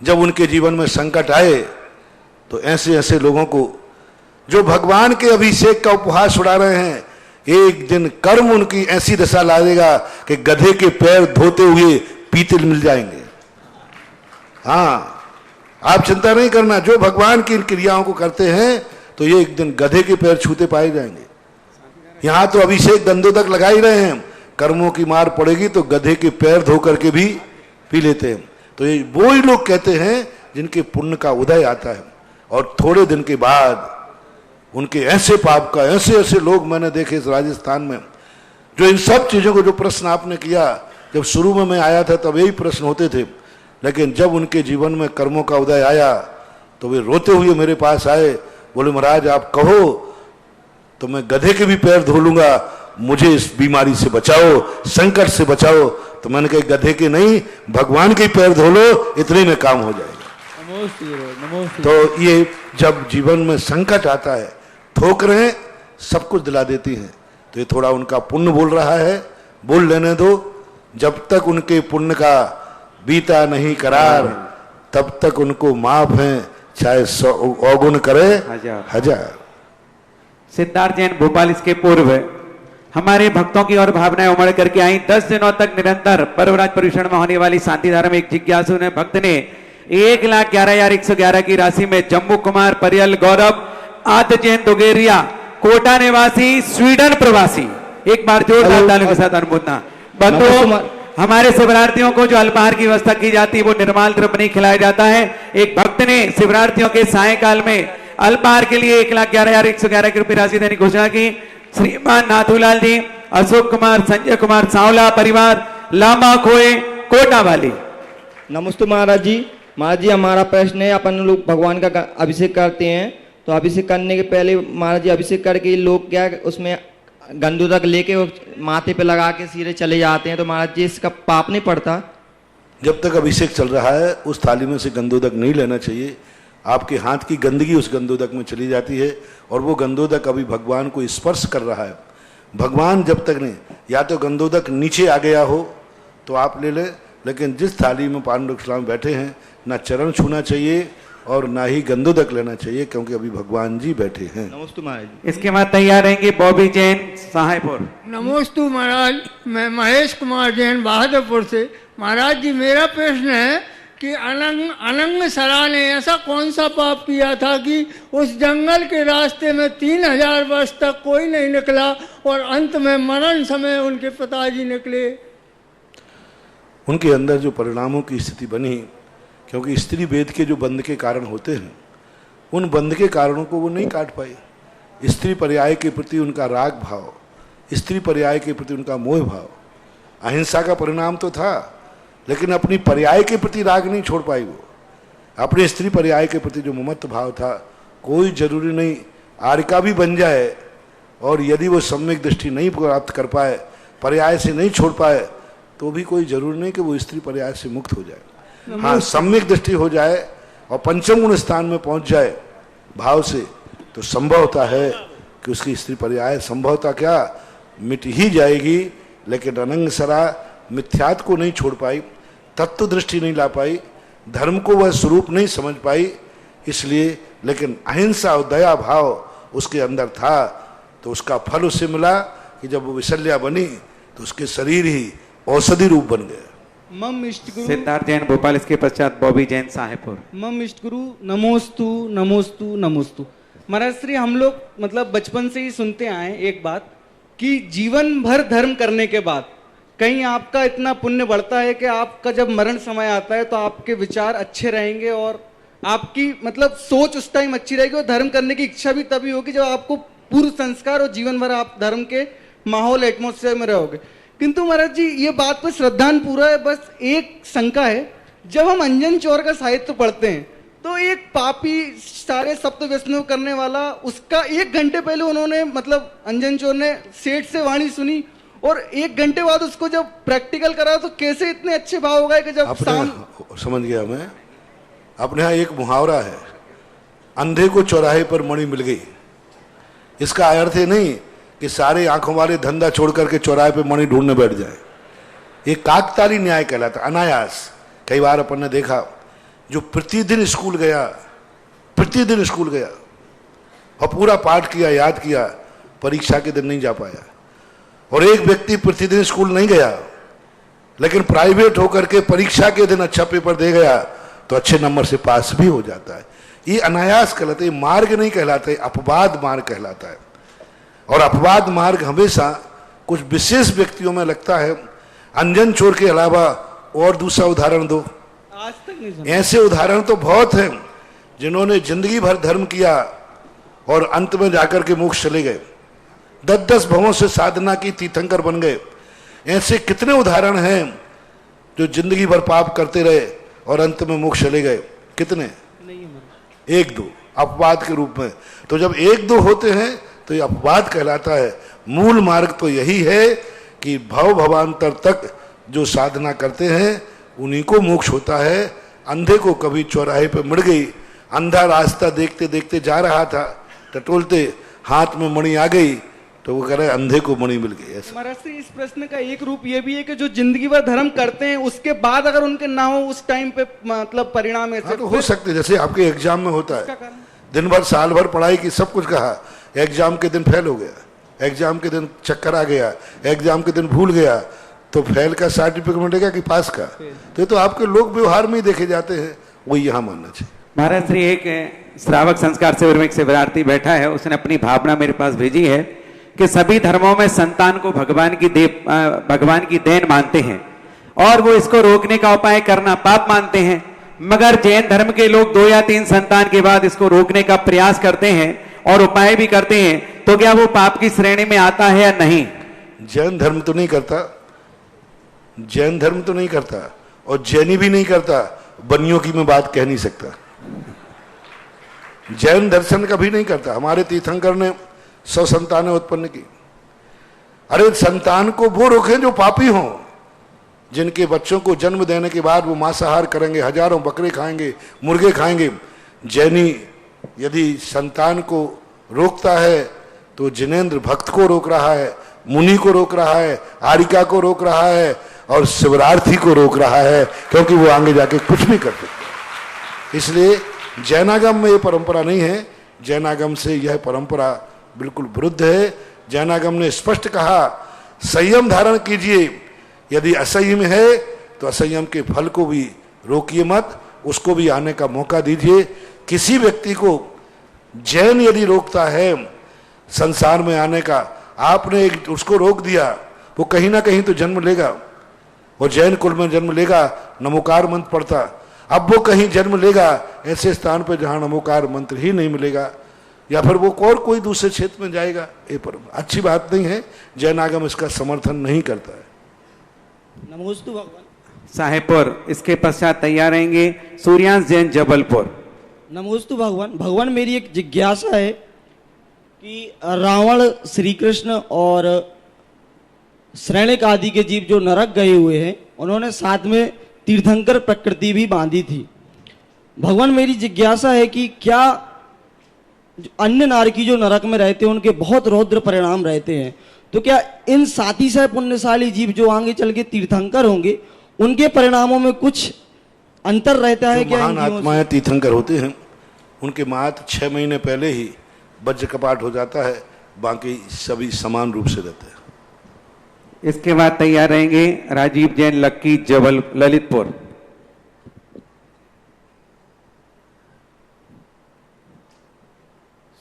जब उनके जीवन में संकट आए तो ऐसे ऐसे लोगों को जो भगवान के अभिषेक का उपहास उड़ा रहे हैं, एक दिन कर्म उनकी ऐसी दशा ला देगा कि गधे के पैर धोते हुए पीते मिल जाएंगे। हाँ, आप चिंता नहीं करना, जो भगवान की इन क्रियाओं को करते हैं तो ये एक दिन गधे के पैर छूते पाए जाएंगे। यहां तो अभिषेक गंदों तक लगा ही रहे हैं, कर्मों की मार पड़ेगी तो गधे के पैर धो करके भी पी लेते हैं। तो ये वो ही लोग कहते हैं जिनके पुण्य का उदय आता है और थोड़े दिन के बाद उनके ऐसे पाप का, ऐसे ऐसे लोग मैंने देखे इस राजस्थान में, जो इन सब चीजों को, जो प्रश्न आपने किया, जब शुरू में मैं आया था तब यही प्रश्न होते थे, लेकिन जब उनके जीवन में कर्मों का उदय आया तो वे रोते हुए मेरे पास आए, बोले महाराज आप कहो तो मैं गधे के भी पैर धो लूंगा, मुझे इस बीमारी से बचाओ, संकट से बचाओ। तो मैंने कहा गधे के नहीं, भगवान के पैर धो लो, इतने में काम हो जाएगा। तो ये जब जीवन में संकट आता है, ठोकरें सब कुछ दिला देती हैं, तो ये थोड़ा उनका पुण्य बोल रहा है, बोल लेने दो। जब तक उनके पुण्य का बीता नहीं करार तब तक उनको माफ है, चाहे 100 अवगुण करे हजार। सिद्धार्थ जैन भोपाल इसके पूर्व हमारे भक्तों की और भावनाएं उमड़ करके आई। 10 दिनों तक निरंतर पर्वराज पर्यूषण में होने वाली शांति धारा में एक जिज्ञासु ने भक्त ने 1,11,111 की राशि में जम्मू कुमार परियल गौरव आद्य जैन दुगेरिया कोटा निवासी स्वीडन प्रवासी, एक बार जोरदार तालियों के साथ अनुमोदना। बंधुओं, हमारे शिवरार्थियों को जो अल्पाहार की व्यवस्था की जाती है वो निर्माल द्रव्य नहीं खिलाया जाता है। एक भक्त ने शिवरार्थियों के सायकाल में अल्पाहार के लिए 1,11,111 की रुपये राशि देने की घोषणा की। श्रीमान नाथूलाल जी, अशोक कुमार, संजय कुमार सांवला परिवार, लामा खोए, कोटा वाली। नमस्ते महाराज जी। महाराज जी हमारा प्रश्न है, अपन लोग भगवान का अभिषेक करते हैं तो अभिषेक करने के पहले महाराज जी अभिषेक करके लोग क्या उसमें गंदूदक लेके माथे पे लगा के सीधे चले जाते हैं, तो महाराज जी इसका पाप नहीं पड़ता? जब तक अभिषेक चल रहा है उस थाली में से गंदोदक नहीं लेना चाहिए। आपके हाथ की गंदगी उस गंदोदक में चली जाती है और वो गंदोदक अभी भगवान को स्पर्श कर रहा है। भगवान जब तक नहीं, या तो गंदोदक नीचे आ गया हो तो आप ले लें, लेकिन जिस थाली में पांडुरंग बैठे हैं ना चरण छूना चाहिए और ना ही गंदोदक लेना चाहिए, क्योंकि अभी भगवान जी बैठे हैं। नमस्ते महाराज। इसके बाद तैयार रहेंगे बॉबी जैन सहायपुर। नमस्ते महाराज, मैं महेश कुमार जैन बहादुरपुर से। महाराज जी मेरा प्रश्न है कि अनंग सरा ने ऐसा कौन सा पाप किया था कि उस जंगल के रास्ते में 3000 वर्ष तक कोई नहीं निकला और अंत में मरण समय उनके पिताजी निकले? उनके अंदर जो परिणामों की स्थिति बनी, क्योंकि स्त्री वेद के जो बंध के कारण होते हैं, उन बंध के कारणों को वो नहीं काट पाई। स्त्री पर्याय के प्रति उनका राग भाव, स्त्री पर्याय के प्रति उनका मोह भाव, अहिंसा का परिणाम तो था, लेकिन अपनी पर्याय के प्रति राग नहीं छोड़ पाई। वो अपने स्त्री पर्याय के प्रति जो ममत्व भाव था, कोई जरूरी नहीं आर्का भी बन जाए और यदि वो सम्यक दृष्टि नहीं प्राप्त कर पाए, पर्याय से नहीं छोड़ पाए, तो भी कोई जरूरी नहीं कि वो स्त्री पर्याय से मुक्त हो जाए। हाँ, सम्यक दृष्टि हो जाए और पंचम गुण स्थान में पहुंच जाए भाव से, तो संभवता है कि उसकी स्त्री पर्याय संभवता क्या मिट ही जाएगी। लेकिन अनंग सरा मिथ्यात्व को नहीं छोड़ पाई, तत्व दृष्टि नहीं ला पाई, धर्म को वह स्वरूप नहीं समझ पाई, इसलिए। लेकिन अहिंसा और दया भाव उसके अंदर था, तो उसका फल उससे मिला कि जब वो विशल्या बनी तो उसके शरीर ही औषधि रूप बन गया। मम इष्ट गुरु सिद्धार्थ जैन भोपाल, इसके पश्चात बॉबी जैन साहेबपुर। मम इष्ट गुरु नमोस्तु नमोस्तु नमोस्तु। महाराज श्री, हम लोग मतलब बचपन से ही सुनते आए एक बात कि जीवन भर धर्म करने के बाद कहीं आपका इतना पुण्य बढ़ता है कि आपका जब मरण समय आता है तो आपके विचार अच्छे रहेंगे और आपकी मतलब सोच उस टाइम अच्छी रहेगी और धर्म करने की इच्छा भी तभी होगी जब आपको पूर्व संस्कार और जीवन भर आप धर्म के माहौल एटमोसफेयर में रहोगे। किंतु महाराज जी, ये बात पर श्रद्धान पूरा है, बस एक शंका है। जब हम अंजन चोर का साहित्य पढ़ते हैं तो एक पापी सारे सप्त व्यसनों करने वाला, उसका 1 घंटे पहले उन्होंने मतलब अंजन चोर ने सेठ से वाणी सुनी और 1 घंटे बाद उसको जब प्रैक्टिकल करा तो कैसे इतने अच्छे भाव हो गए कि जब समझ गया मैं। अपने यहाँ एक मुहावरा है, अंधे को चौराहे पर मणि मिल गई। इसका अर्थ है नहीं कि सारे आंखों वाले धंधा छोड़ करके चौराहे पे मणि ढूंढने बैठ जाए। ये काकताली न्याय कहलाता, अनायास। कई बार अपन ने देखा जो प्रतिदिन स्कूल गया और पूरा पाठ किया, याद किया, परीक्षा के दिन नहीं जा पाया। और एक व्यक्ति प्रतिदिन स्कूल नहीं गया लेकिन प्राइवेट होकर के परीक्षा के दिन अच्छा पेपर दे गया तो अच्छे नंबर से पास भी हो जाता है। ये अनायास कहलाते, मार्ग नहीं कहलाते, अपवाद मार्ग कहलाता है। और अपवाद मार्ग हमेशा कुछ विशेष व्यक्तियों में लगता है। अंजन चोर के अलावा और दूसरा उदाहरण दो। आज तक नहीं। ऐसे उदाहरण तो बहुत हैं जिन्होंने जिंदगी भर धर्म किया और अंत में जाकर के मोक्ष चले गए। 10-10 भवों से साधना की, तीर्थंकर बन गए। ऐसे कितने उदाहरण हैं जो जिंदगी भर पाप करते रहे और अंत में मोक्ष चले गए? कितने? 1-2 अपवाद के रूप में। तो जब 1-2 होते हैं तो ये अपवाद कहलाता है। मूल मार्ग तो यही है कि भव भवांतर तक जो साधना करते हैं उन्हीं को मोक्ष होता है। अंधे को कभी चौराहे पे मिल गई, अंधा रास्ता देखते देखते जा रहा था, टटोलते हाथ में मणि आ गई तो वो कह रहे अंधे को मणि मिल गई। ऐसा महाराज से इस प्रश्न का एक रूप ये भी है कि जो जिंदगी भर धर्म करते हैं उसके बाद अगर उनके ना हो उस टाइम पे मतलब परिणाम ऐसे। हाँ, तो हो सकते, जैसे आपके एग्जाम में होता है, दिन भर साल भर पढ़ाई की, सब कुछ कहा, एग्जाम के दिन फेल हो गया, एग्जाम के दिन चक्कर आ गया, एग्जाम के दिन भूल गया, तो फेल का सर्टिफिकेट मिलेगा कि पास का? तो आपके लोग व्यवहार में ही देखे जाते हैं, वही यहाँ मानना चाहिए। महाराज श्री, एक श्रावक संस्कार शिविर में एक शिवरार्थी बैठा है, उसने अपनी भावना मेरे पास भेजी है कि सभी धर्मों में संतान को भगवान की देन मानते हैं और वो इसको रोकने का उपाय करना पाप मानते हैं, मगर जैन धर्म के लोग 2 या 3 संतान के बाद इसको रोकने का प्रयास करते हैं और उपाय भी करते हैं, तो क्या वो पाप की श्रेणी में आता है या नहीं? जैन धर्म तो नहीं करता, जैन धर्म तो नहीं करता और जैनी भी नहीं करता। बनियों की मैं बात कह नहीं सकता। जैन दर्शन कभी नहीं करता। हमारे तीर्थंकर ने 100 संतानें उत्पन्न की। अरे संतान को वो रोकें जो पापी हों, जिनके बच्चों को जन्म देने के बाद वो मांसाहार करेंगे, हजारों बकरे खाएंगे, मुर्गे खाएंगे। जैनी यदि संतान को रोकता है तो जिनेंद्र भक्त को रोक रहा है, मुनि को रोक रहा है, आरिका को रोक रहा है और शिवरार्थी को रोक रहा है, क्योंकि वो आगे जाके कुछ भी कर सकते। इसलिए जैनागम में ये परंपरा नहीं है। जैनागम से यह परंपरा बिल्कुल विरुद्ध है। जैनागम ने स्पष्ट कहा संयम धारण कीजिए, यदि असंयम है तो असंयम के फल को भी रोकिए मत, उसको भी आने का मौका दीजिए। किसी व्यक्ति को जैन यदि रोकता है संसार में आने का, आपने उसको रोक दिया, वो कहीं ना कहीं तो जन्म लेगा, वो जैन कुल में जन्म लेगा, नमोकार मंत्र पढ़ता। अब वो कहीं जन्म लेगा ऐसे स्थान पर जहां नमोकार मंत्र ही नहीं मिलेगा, या फिर वो और कोई दूसरे क्षेत्र में जाएगा। ये पर अच्छी बात नहीं है। जैन आगम इसका समर्थन नहीं करता है। नमोस्तु भगवान साहेबपुर, इसके पश्चात तैयार रहेंगे सूर्यांश जैन जबलपुर। नमोस्तु भगवान। भगवान, मेरी एक जिज्ञासा है कि रावण, श्री कृष्ण और श्रेणिक आदि के जीव जो नरक गए हुए हैं, उन्होंने साथ में तीर्थंकर प्रकृति भी बांधी थी। भगवान, मेरी जिज्ञासा है कि क्या अन्य नारकी जो नरक में रहते हैं उनके बहुत रौद्र परिणाम रहते हैं, तो क्या इन साथी से पुण्यशाली जीव जो आगे चल के तीर्थंकर होंगे उनके परिणामों में कुछ अंतर रहता है क्या? महान आत्माएं तीर्थंकर होते हैं, उनके मात 6 महीने पहले ही वज्र कपाट हो जाता है, बाकी सभी समान रूप से रहते हैं। इसके बाद तैयार रहेंगे राजीव जैन लक्की जबल ललितपुर।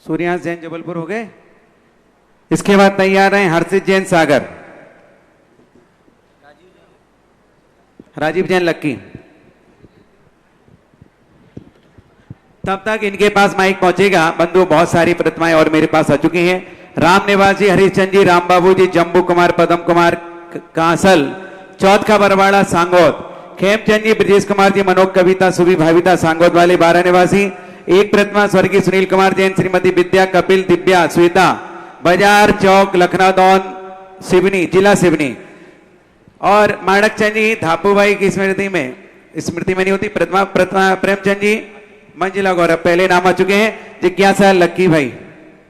सूर्यांश जैन जबलपुर हो गए। इसके बाद तैयार रहे हर्षित जैन सागर, राजीव जैन लक्की। तब तक इनके पास माइक पहुंचेगा। बंधु बहुत सारी प्रतिमाएं और मेरे पास आ चुकी हैं। राम निवास जी, हरिश्चंद जी, राम बाबू जी, जम्बू कुमार, पदम कुमार कांसल, चौथा बरवाड़ा सांगोद, खेमचंद जी, ब्रजेश कुमार जी, मनोज कविता, सुबी भाविता सांगोद वाले 12 निवासी। एक प्रतिमा स्वर्गीय सुनील कुमार जैन, श्रीमती विद्या, कपिल, दिव्या, श्वेता, बाजार चौक, लखनऊ दौन, सिवनी, जिला सिवनी। और माणक चंद जी धापूबाई की स्मृति में नहीं होती प्रतिमा प्रेमचंद जी, मंजिला गौरव पहले नाम आ चुके हैं। जिज्ञासा लक्की भाई।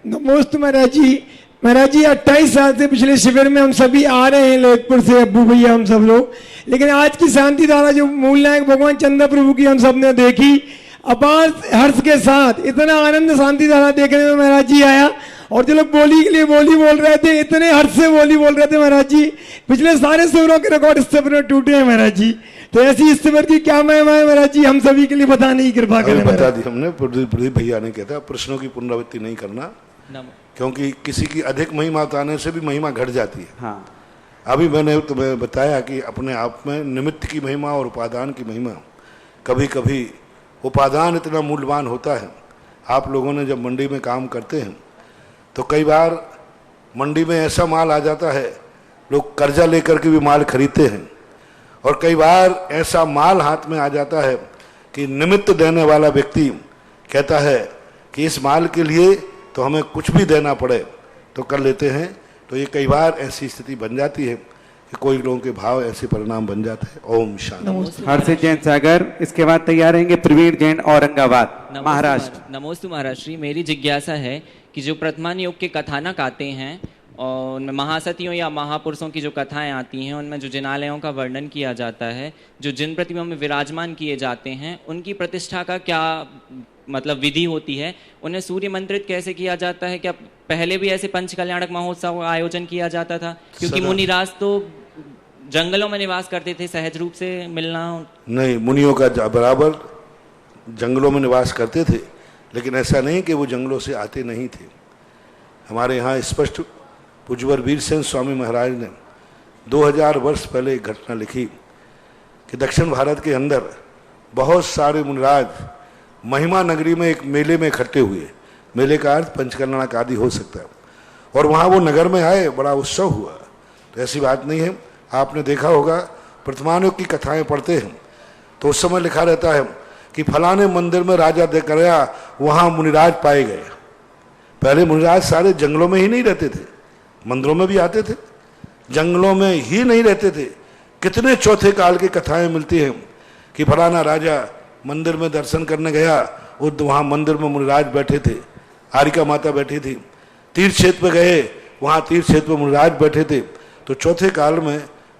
नमस्ते महाराज जी। महाराज जी 28 साल से पिछले शिविर में हम सभी आ रहे हैं ललितपुर से, अब्बू भैया हम सब लोग, लेकिन आज की शांति धारा जो मूल नायक भगवान चंद्र प्रभु की हम सब ने देखी, अपार हर्ष के साथ इतना आनंद शांति धारा देखने में महाराज जी आया। और जो लोग बोली के लिए बोली बोल रहे थे, इतने हर्ष से बोली बोल रहे थे महाराज जी, पिछले सारे शिविरों के रिकॉर्ड इस शिविर में टूटे हैं महाराज जी। तो ऐसी इस शिविर की क्या महिमा है महाराज जी, हम सभी के लिए बताने की कृपा करें। बता दी हमने, प्रदीप भैया ने कहता प्रश्नों की पुनरावृत्ति नहीं करना, क्योंकि किसी की अधिक महिमा बताने से भी महिमा घट जाती है। हाँ। अभी मैंने तुम्हें बताया कि अपने आप में निमित्त की महिमा और उपादान की महिमा, कभी कभी उपादान इतना मूल्यवान होता है। आप लोगों ने जब मंडी में काम करते हैं तो कई बार मंडी में ऐसा माल आ जाता है, लोग कर्जा लेकर के भी माल खरीदते हैं, और कई बार ऐसा माल हाथ में आ जाता है कि निमित्त देने वाला व्यक्ति कहता है कि इस माल के लिए तो हमें कुछ भी देना पड़े तो कर लेते हैं। तो ये कई बार ऐसी स्थिति बन जाती है कि कोई लोगों के भाव ऐसे परिणाम बन जाते हैं। ओम शांति। हर्षित जैन सागर। इसके बाद तैयार रहेंगे प्रवीण जैन औरंगाबाद महाराष्ट्र। नमोस्तु महाराष्ट्री। मेरी जिज्ञासा है कि जो वर्तमान युग के कथानक आते हैं और उनमें महासतियों या महापुरुषों की जो कथाएं आती हैं, उनमें जो जिनालयों का वर्णन किया जाता है, जो जिन प्रतिमाओं में विराजमान किए जाते हैं, उनकी प्रतिष्ठा का क्या मतलब विधि होती है? उन्हें सूर्य मंत्रित कैसे किया जाता है? क्या पहले भी ऐसे पंच कल्याणक महोत्सव का आयोजन किया जाता था? क्योंकि मुनिराज तो जंगलों में निवास करते थे, सहज रूप से मिलना नहीं, मुनियों का बराबर जंगलों में निवास करते थे, लेकिन ऐसा नहीं कि वो जंगलों से आते नहीं थे। हमारे यहाँ स्पष्ट पूज्यवर वीरसेन स्वामी महाराज ने 2000 वर्ष पहले एक घटना लिखी कि दक्षिण भारत के अंदर बहुत सारे मुनिराज महिमा नगरी में एक मेले में इकट्ठे हुए। मेले का अर्थ पंचकल्याणक आदि हो सकता है। और वहाँ वो नगर में आए, बड़ा उत्सव हुआ। तो ऐसी बात नहीं है। आपने देखा होगा वर्तमानों की कथाएं पढ़ते हैं तो उस समय लिखा रहता है कि फलाने मंदिर में राजा दे गया, वहाँ मुनिराज पाए गए। पहले मुनिराज सारे जंगलों में ही नहीं रहते थे, मंदिरों में भी आते थे, जंगलों में ही नहीं रहते थे। कितने चौथे काल की कथाएं मिलती हैं कि फलाना राजा मंदिर में दर्शन करने गया, वहाँ मंदिर में मुनिराज बैठे थे, हारिका माता बैठी थी। तीर्थ क्षेत्र पे गए, वहाँ तीर्थ क्षेत्र पे मुनिराज बैठे थे। तो चौथे काल में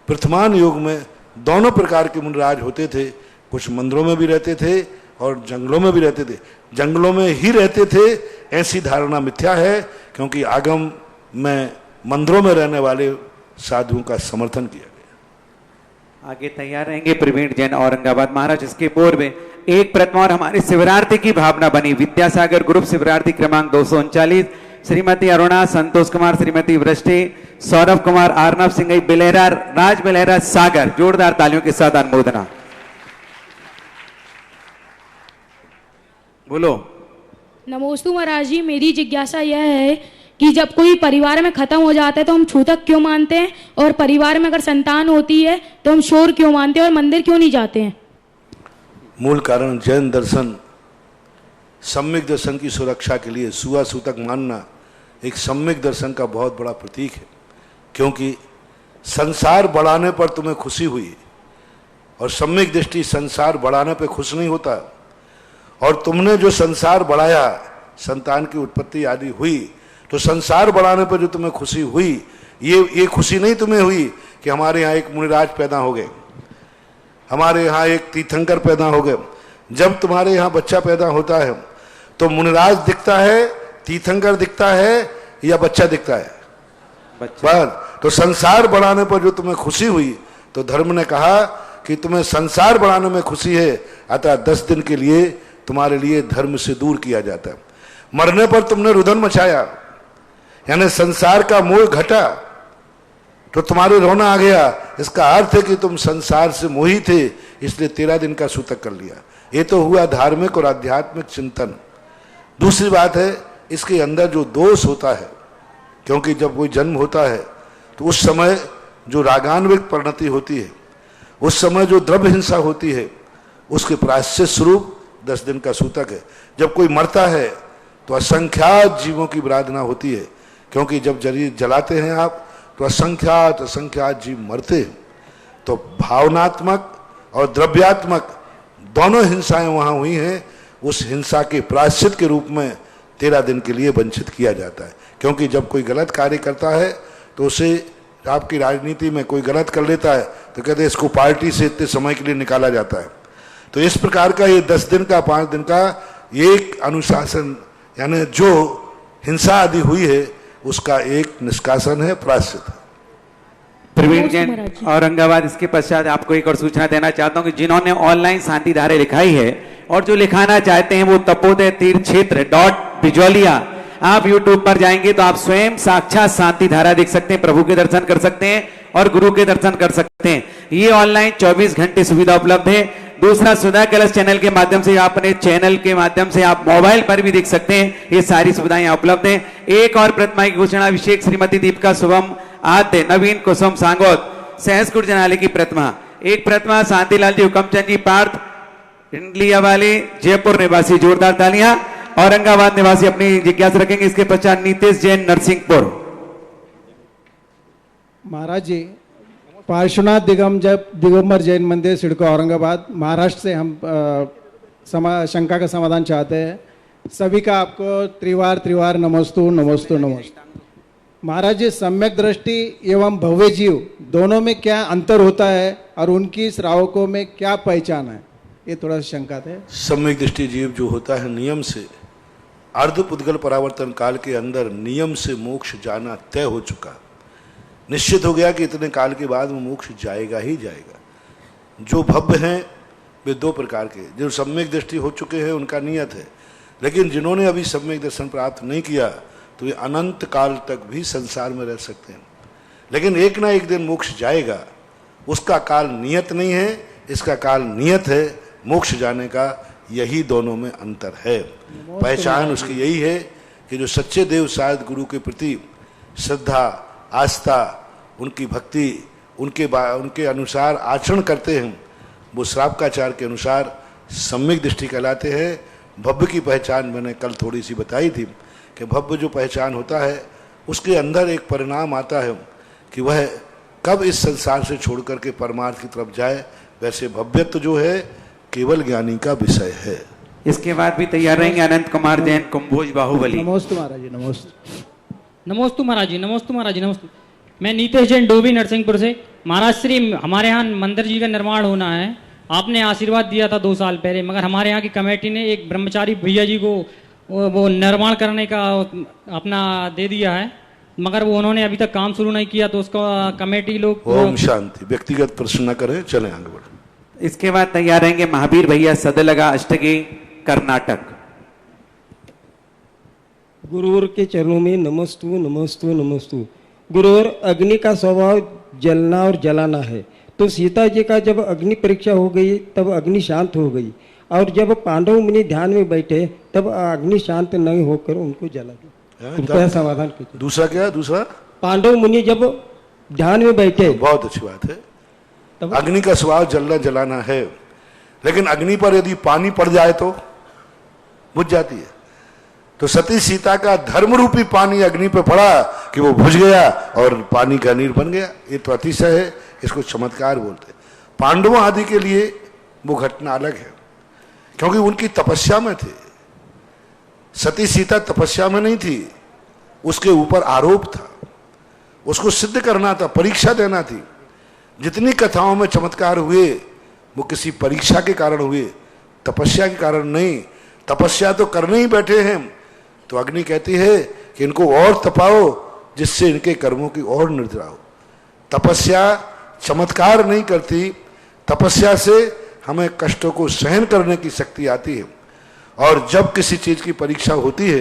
वर्तमान युग में दोनों प्रकार के मुनिराज होते थे। कुछ मंदिरों में भी रहते थे और जंगलों में भी रहते थे। जंगलों में ही रहते थे ऐसी धारणा मिथ्या है, क्योंकि आगम में मंदिरों में रहने वाले साधुओं का समर्थन किया गया। आगे तैयार रहेंगे प्रवीण जैन औरंगाबाद महाराज। इसके पूर्व एक प्रतिमा और हमारे शिवरार्थी की भावना बनी। विद्यासागर ग्रुप शिवरार्थी क्रमांक 239 श्रीमती अरुणा, संतोष कुमार, श्रीमती वृष्टि, सौरभ कुमार, आर्नव सिंह, बिलेहरा, राज बिलेहरा सागर। जोरदार तालियों के साथ अनुमोदना। बोलो। नमोस्तु महाराज जी। मेरी जिज्ञासा यह है कि जब कोई परिवार में खत्म हो जाता है तो हम छूतक क्यों मानते हैं, और परिवार में अगर संतान होती है तो हम शोर क्यों मानते हैं और मंदिर क्यों नहीं जाते हैं? मूल कारण जैन दर्शन सम्यक दर्शन की सुरक्षा के लिए सुआ सूतक मानना एक सम्यक दर्शन का बहुत बड़ा प्रतीक है। क्योंकि संसार बढ़ाने पर तुम्हें खुशी हुई और सम्यक दृष्टि संसार बढ़ाने पर खुश नहीं होता, और तुमने जो संसार बढ़ाया, संतान की उत्पत्ति आदि हुई, तो संसार बढ़ाने पर जो तुम्हें खुशी हुई, ये खुशी नहीं तुम्हें हुई कि हमारे यहाँ एक मुनिराज पैदा हो गए, हमारे यहाँ एक तीर्थंकर पैदा हो गए। जब तुम्हारे यहाँ बच्चा पैदा होता है तो मुनिराज दिखता है, तीर्थंकर दिखता है या बच्चा दिखता है? बस। तो संसार बढ़ाने पर जो तुम्हें खुशी हुई, तो धर्म ने कहा कि तुम्हें संसार बढ़ाने में खुशी है, अतः 10 दिन के लिए तुम्हारे लिए धर्म से दूर किया जाता है। मरने पर तुमने रुदन मचाया, यानी संसार का मोह घटा तो तुम्हारे रोना आ गया। इसका अर्थ है कि तुम संसार से मोही थे, इसलिए 13 दिन का सूतक कर लिया। ये तो हुआ धार्मिक और आध्यात्मिक चिंतन। दूसरी बात है, इसके अंदर जो दोष होता है, क्योंकि जब कोई जन्म होता है तो उस समय जो रागान्वित परिणति होती है, उस समय जो द्रव्य हिंसा होती है, उसके प्रायश्चित स्वरूप 10 दिन का सूतक है। जब कोई मरता है तो असंख्यात जीवों की विराधना होती है, क्योंकि जब जलाते हैं आप तो असंख्यात जीव मरते हैं। तो भावनात्मक और द्रव्यात्मक दोनों हिंसाएं वहां हुई हैं। उस हिंसा के प्रायश्चित के रूप में 13 दिन के लिए वंचित किया जाता है, क्योंकि जब कोई गलत कार्य करता है तो उसे, आपकी राजनीति में कोई गलत कर लेता है तो कहते हैं इसको पार्टी से इतने समय के लिए निकाला जाता है। तो इस प्रकार का ये 10 दिन का 5 दिन का एक अनुशासन, यानी जो हिंसा आदि हुई है उसका एक निष्कासन है, प्रायश्चित है। प्रवीण जैन औरंगाबाद। इसके पश्चात आपको एक और सूचना देना चाहता हूं कि जिन्होंने ऑनलाइन शांति धारा लिखाई है और जो लिखाना चाहते हैं वो तपोदय तीर्थ क्षेत्र .बिजौलिया, आप YouTube पर जाएंगे तो आप स्वयं साक्षात शांति धारा देख सकते हैं, प्रभु के दर्शन कर सकते हैं और गुरु के दर्शन कर सकते हैं। ये ऑनलाइन 24 घंटे सुविधा उपलब्ध है। दूसरा, सुधा कलश चैनल के माध्यम से, अपने चैनल के माध्यम से आप मोबाइल पर भी देख सकते हैं। ये सारी सुविधाएं यहाँ उपलब्ध हैं। एक और प्रतिमा की घोषणा, अभिषेक श्रीमती दीपिका शुभम आद्य नवीन कुसुम सांगोत सहसकुट जनाले की प्रतिमा। एक प्रतिमा शांतिलाल जी हुकमचंद जी पार्थ इंडिया वाले जयपुर निवासी, जोरदार तालियां। औरंगाबाद निवासी अपनी जिज्ञासा रखेंगे। इसके पश्चात नीतीश जैन नरसिंहपुर। महाराज जी, पार्श्वनाथ दिगंबर जैन मंदिर सिडको औरंगाबाद महाराष्ट्र से हम शंका का समाधान चाहते हैं। सभी का आपको त्रिवार नमोस्तु नमोस्तु नमोस्तु। महाराज जी, सम्यक दृष्टि एवं भव्य जीव दोनों में क्या अंतर होता है और उनकी श्रावकों में क्या पहचान है, ये थोड़ा शंका थे। सम्यक दृष्टि जीव जो होता है, नियम से अर्ध पुद्गल परावर्तन काल के अंदर नियम से मोक्ष जाना तय हो चुका, निश्चित हो गया कि इतने काल के बाद वो मोक्ष जाएगा ही जाएगा। जो भव्य हैं वे 2 प्रकार के, जो सम्यक दृष्टि हो चुके हैं उनका नियत है, लेकिन जिन्होंने अभी सम्यक दर्शन प्राप्त नहीं किया तो ये अनंत काल तक भी संसार में रह सकते हैं, लेकिन एक ना एक दिन मोक्ष जाएगा। उसका काल नियत नहीं है, इसका काल नियत है मोक्ष जाने का। यही दोनों में अंतर है। पहचान उसकी यही है कि जो सच्चे देव शायद गुरु के प्रति श्रद्धा, आस्था, उनकी भक्ति, उनके अनुसार आचरण करते हैं, वो श्रावकाचार के अनुसार सम्यक दृष्टि कहलाते हैं। भव्य की पहचान मैंने कल थोड़ी सी बताई थी कि भव्य जो पहचान होता है उसके अंदर एक परिणाम आता है कि वह कब इस संसार से छोड़ करके परमार्थ की तरफ जाए। वैसे भव्यत्व जो है केवल ज्ञानी का विषय है। इसके बाद भी तैयार रहेंगे अनंत कुमार जैन कुंभोज बाहुबली। नमोस्तु महाराज जी, नमोस्तु। नमोस्तु महाराज जी, नमोस्तु महाराज जी, नमोस्तु। मैं नीतीश जैन डोभी नरसिंहपुर से। महाराज श्री, हमारे यहाँ मंदिर जी का निर्माण होना है। आपने आशीर्वाद दिया था 2 साल पहले, मगर हमारे यहाँ की कमेटी ने एक ब्रह्मचारी भैया जी को वो निर्माण करने का अपना दे दिया है, मगर वो उन्होंने अभी तक काम शुरू नहीं किया, तो उसका कमेटी लोग। ओम शांति। व्यक्तिगत प्रश्न न करें, चलें आगे बढ़े। इसके बाद तैयार रहेंगे महावीर भैया सदलगा अष्टगी कर्नाटक। गुरुवर के चरणों में नमस्तु नमस्तु नमस्तु। गुरुवर, अग्नि का स्वभाव जलना और जलाना है, तो सीता जी का जब अग्नि परीक्षा हो गई तब अग्नि शांत हो गई, और जब पांडव मुनि ध्यान में बैठे तब अग्नि शांत नहीं होकर उनको जला दिया। कृपया समाधान कीजिए। दूसरा क्या? दूसरा, पांडव मुनि जब ध्यान में बैठे। बहुत अच्छी बात है। अग्नि का स्वभाव जलना जलाना है, लेकिन अग्नि पर यदि पानी पड़ जाए तो बुझ जाती है। तो सती सीता का धर्म रूपी पानी अग्नि पे पड़ा कि वो बुझ गया और पानी का नीर बन गया। ये तो अतिशय है, इसको चमत्कार बोलते हैं। पांडवों आदि के लिए वो घटना अलग है, क्योंकि उनकी तपस्या में थे। सती सीता तपस्या में नहीं थी, उसके ऊपर आरोप था, उसको सिद्ध करना था, परीक्षा देना थी। जितनी कथाओं में चमत्कार हुए वो किसी परीक्षा के कारण हुए, तपस्या के कारण नहीं। तपस्या तो करने ही बैठे हैं, तो अग्नि कहती है कि इनको और तपाओ जिससे इनके कर्मों की और निद्रा हो। तपस्या चमत्कार नहीं करती, तपस्या से हमें कष्टों को सहन करने की शक्ति आती है। और जब किसी चीज की परीक्षा होती है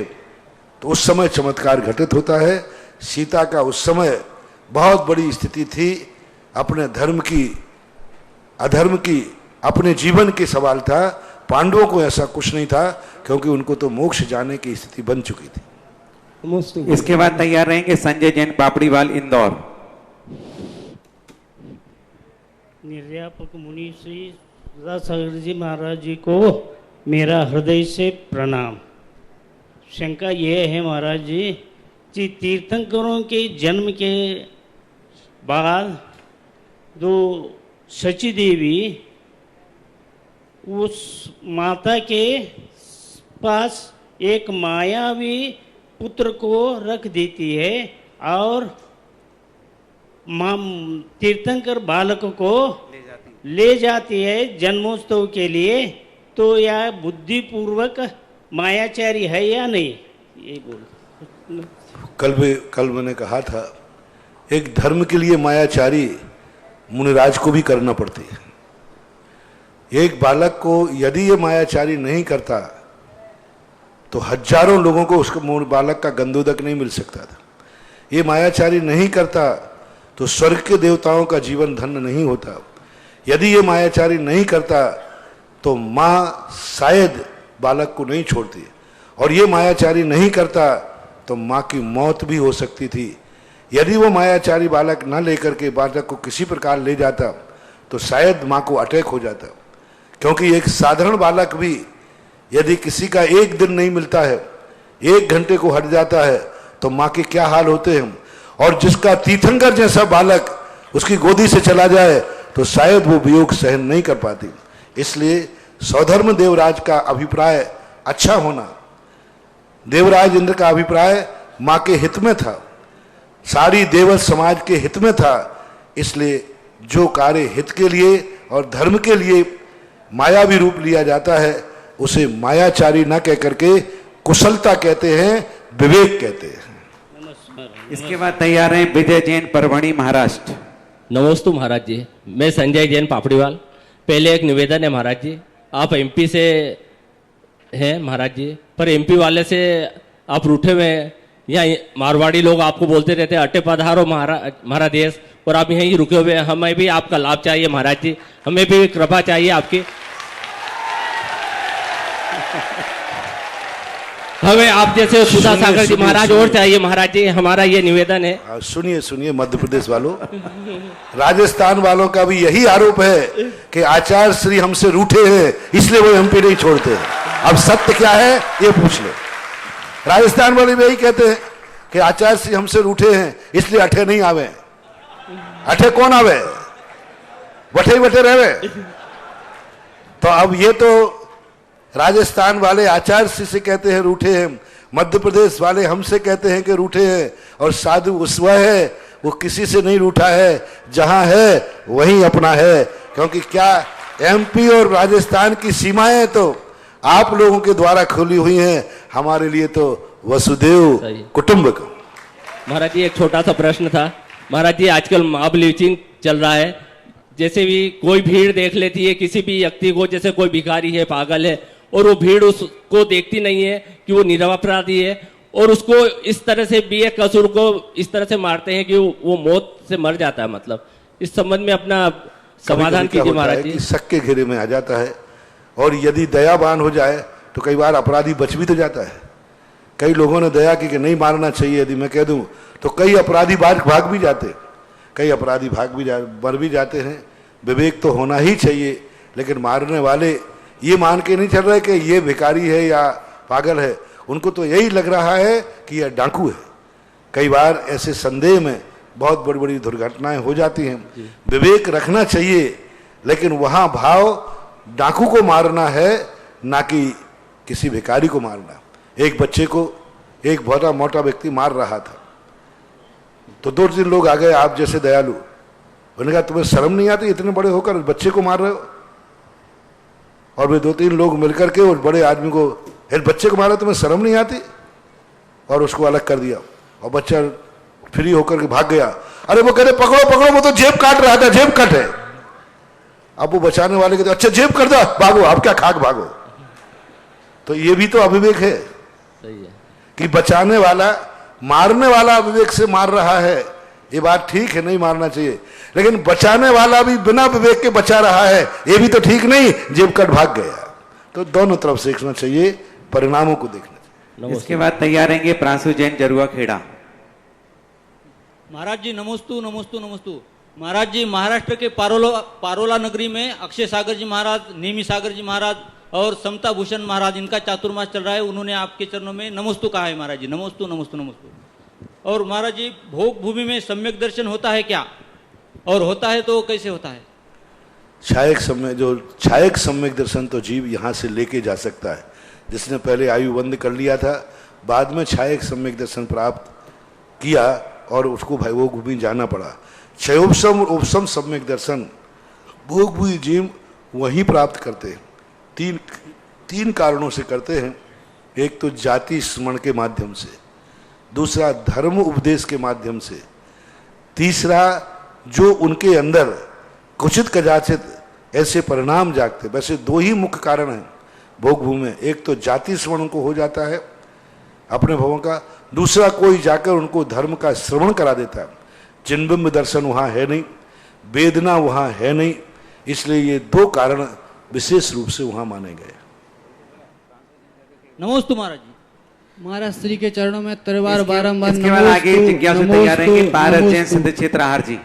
तो उस समय चमत्कार घटित होता है। सीता का उस समय बहुत बड़ी स्थिति थी, अपने धर्म की अधर्म की, अपने जीवन के सवाल था। पांडवों को ऐसा कुछ नहीं था, क्योंकि उनको तो मोक्ष जाने की स्थिति बन चुकी थी। इसके बाद तैयार रहेंगे संजय जैन पापड़ीवाल इंदौर। निर्यापक मुनि श्री सुधासागर जी महाराज जी को मेरा हृदय से प्रणाम। शंका ये है महाराज जी कि तीर्थंकरों के जन्म के बाद जो शची देवी उस माता के पास एक मायावी पुत्र को रख देती है और तीर्थंकर बालक को ले जाती है जन्मोत्सव के लिए। तो यह बुद्धिपूर्वक मायाचारी है या नहीं, ये बोल। कल मैंने कहा था, एक धर्म के लिए मायाचारी मुनिराज को भी करना पड़ती है। एक बालक को यदि ये मायाचारी नहीं करता तो हजारों लोगों को उसको बालक का गंधोदक नहीं मिल सकता था। ये मायाचारी नहीं करता तो स्वर्ग के देवताओं का जीवन धन्य नहीं होता। यदि ये मायाचारी नहीं करता तो माँ शायद बालक को नहीं छोड़ती, और ये मायाचारी नहीं करता तो माँ की मौत भी हो सकती थी। यदि वो मायाचारी बालक न लेकर के बालक को किसी प्रकार ले जाता तो शायद माँ को अटैक हो जाता, क्योंकि एक साधारण बालक भी यदि किसी का एक दिन नहीं मिलता है, 1 घंटे को हट जाता है, तो माँ के क्या हाल होते हैं। और जिसका तीर्थंकर जैसा बालक उसकी गोदी से चला जाए तो शायद वो वियोग सहन नहीं कर पाती। इसलिए सौधर्म देवराज का अभिप्राय अच्छा होना, देवराज इंद्र का अभिप्राय माँ के हित में था, सारी देवल समाज के हित में था। इसलिए जो कार्य हित के लिए और धर्म के लिए मायावी रूप लिया जाता है उसे मायाचारी न कह करके कुशलता कहते हैं, विवेक कहते हैं। इसके बाद तैयार हैं विजय जैन परभणी महाराष्ट्र। नमस्ते महाराज जी, मैं संजय जैन पापड़ीवाल। पहले एक निवेदन है महाराज जी, आप एमपी से हैं महाराज जी, पर एमपी वाले से आप रूठे हुए हैं। यहाँ मारवाड़ी लोग आपको बोलते रहते हैं अटे पधारो हमारा देश, और आप यहीं रुके हुए हैं। हमें भी आपका लाभ चाहिए महाराज जी, हमें भी कृपा चाहिए आपकी। हमें आप जैसे सुधा सागर जी महाराज और चाहिए महाराज जी, हमारा ये निवेदन है। सुनिए सुनिए मध्य प्रदेश वालों, राजस्थान वालों का भी यही आरोप है कि आचार्य श्री हमसे रूठे हैं इसलिए वो एमपी नहीं छोड़ते। अब सत्य क्या है ये पूछ लो। राजस्थान वाले भी यही कहते हैं कि आचार्य श्री हमसे रूठे हैं इसलिए अठे नहीं आवे। अठे कौन आवे, वठे वठे रहे। तो अब ये तो राजस्थान वाले आचार्य श्री से कहते हैं रूठे हैं, मध्य प्रदेश वाले हमसे कहते हैं कि रूठे हैं, और साधु उस वह है वो किसी से नहीं रूठा है, जहां है वहीं अपना है। क्योंकि क्या एमपी और राजस्थान की सीमाएं तो आप लोगों के द्वारा खोली हुई हैं, हमारे लिए तो वसुदेव कुटुंबकम। महाराज जी एक छोटा सा प्रश्न था महाराज जी, आजकल मॉब लिंचिंग चल रहा है। जैसे भी कोई भीड़ देख लेती है किसी भी व्यक्ति को, जैसे कोई भिखारी है, पागल है, और वो भीड़ उसको देखती नहीं है कि वो निरपराधी है, और उसको इस तरह से भी एक कसूर को इस तरह से मारते हैं कि वो मौत से मर जाता है। मतलब इस संबंध में अपना समाधान कीजिए महाराज जी। शक के घेरे में आ जाता है, और यदि दयावान हो जाए तो कई बार अपराधी बच भी तो जाता है। कई लोगों ने दया की कि नहीं मारना चाहिए, यदि मैं कह दूं तो कई अपराधी भाग भी जाते, कई अपराधी मर भी जाते हैं। विवेक तो होना ही चाहिए, लेकिन मारने वाले ये मान के नहीं चल रहे कि ये भिखारी है या पागल है, उनको तो यही लग रहा है कि यह डाकू है। कई बार ऐसे संदेह में बहुत बड़ी बड़ी दुर्घटनाएं हो जाती हैं। विवेक रखना चाहिए, लेकिन वहां भाव डाकू को मारना है, ना कि किसी भिखारी को मारना। एक बच्चे को एक बहुत मोटा व्यक्ति मार रहा था, तो 2-3 लोग आ गए आप जैसे दयालु, उन्होंने कहा तुम्हें शर्म नहीं आती, इतने बड़े होकर बच्चे को मार रहे हो। और वे 2-3 लोग मिलकर के उस बड़े आदमी को, बच्चे को मारा, तुम्हें शर्म नहीं आती, और उसको अलग कर दिया, और बच्चा फ्री होकर के भाग गया। अरे वो कहते पकड़ो पकड़ो, वो तो जेब काट रहा था, जेब कट है। अब वो बचाने वाले कहते अच्छा जेब कर दो, भागो, आप क्या खाक भागो। तो ये भी तो अविवेक है। सही है कि बचाने वाला मारने वाला अविवेक से मार रहा है, ये बात ठीक है, नहीं मारना चाहिए, लेकिन बचाने वाला भी बिना विवेक के बचा रहा है, ये भी तो ठीक नहीं, जेब कट भाग गया। तो दोनों तरफ से देखना चाहिए, परिणामों को देखना चाहिए। इसके बाद तैयार रहेंगे प्रांशु जैन जरुआ खेड़ा। महाराज जी नमोस्तु नमोस्तु नमोस्तु। महाराज जी महाराष्ट्र के पारोला नगरी में अक्षय सागर जी महाराज, नेमी सागर जी महाराज और समता भूषण महाराज, इनका चातुर्मास चल रहा है, उन्होंने आपके चरणों में नमोस्तु कहा है महाराज जी, नमोस्तु नमोस्तु नमोस्तु। और महाराज जी भोग भूमि में सम्यक दर्शन होता है क्या, और होता है तो कैसे होता है? छायक सम्यक दर्शन तो जीव यहाँ से लेके जा सकता है, जिसने पहले आयु बंद कर लिया था, बाद में छायक सम्यक दर्शन प्राप्त किया और उसको भोग भूमि जाना पड़ा। क्षयोपशम और उपशम सम्यक दर्शन भोग भूमि जीव वहीं प्राप्त करते हैं। तीन कारणों से करते हैं। एक तो जाति स्मरण के माध्यम से, दूसरा धर्म उपदेश के माध्यम से, तीसरा जो उनके अंदर कुचित कदाचित ऐसे परिणाम जागते। वैसे दो ही मुख्य कारण हैं भोग भूमि में, एक तो जाति स्मरण को हो जाता है अपने भवों का, दूसरा कोई जाकर उनको धर्म का श्रवण करा देता है। चिन्बिंब दर्शन वहाँ है नहीं, वेदना वहाँ है नहीं, इसलिए ये दो कारण विशेष रूप से वहाँ माने गए। नमोस्तु महाराज जी। महाराज श्री के चरणों में तरवार बारंबार इसके बाद आगे जिज्ञासु तैयार रहेंगे भारत जैन सिद्ध क्षेत्र आहार जी।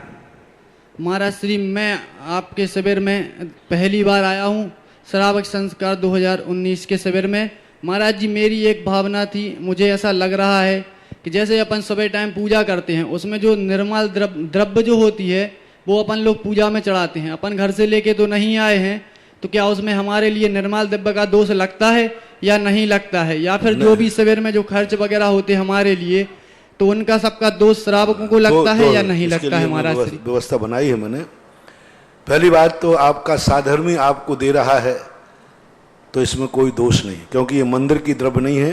महाराज श्री मैं आपके शिविर में पहली बार आया हूँ, श्रावक संस्कार 2019 के शिविर में। महाराज जी मेरी एक भावना थी, मुझे ऐसा लग रहा है कि जैसे अपन सुबह टाइम पूजा करते हैं, उसमें जो निर्मल द्रव्य जो होती है वो अपन लोग पूजा में चढ़ाते हैं, अपन घर से लेके तो नहीं आए हैं, तो क्या उसमें हमारे लिए निर्मल द्रव्य का दोष लगता है या नहीं लगता है, या फिर जो भी शिविर में जो खर्च वगैरह होते हैं हमारे लिए, तो उनका सबका दोष श्रावकों को लगता है या नहीं लगता है? महाराज व्यवस्था बनाई है मैंने। पहली बात तो आपका साधर्मी आपको दे रहा है तो इसमें कोई दोष नहीं, क्योंकि ये मंदिर की द्रव्य नहीं है,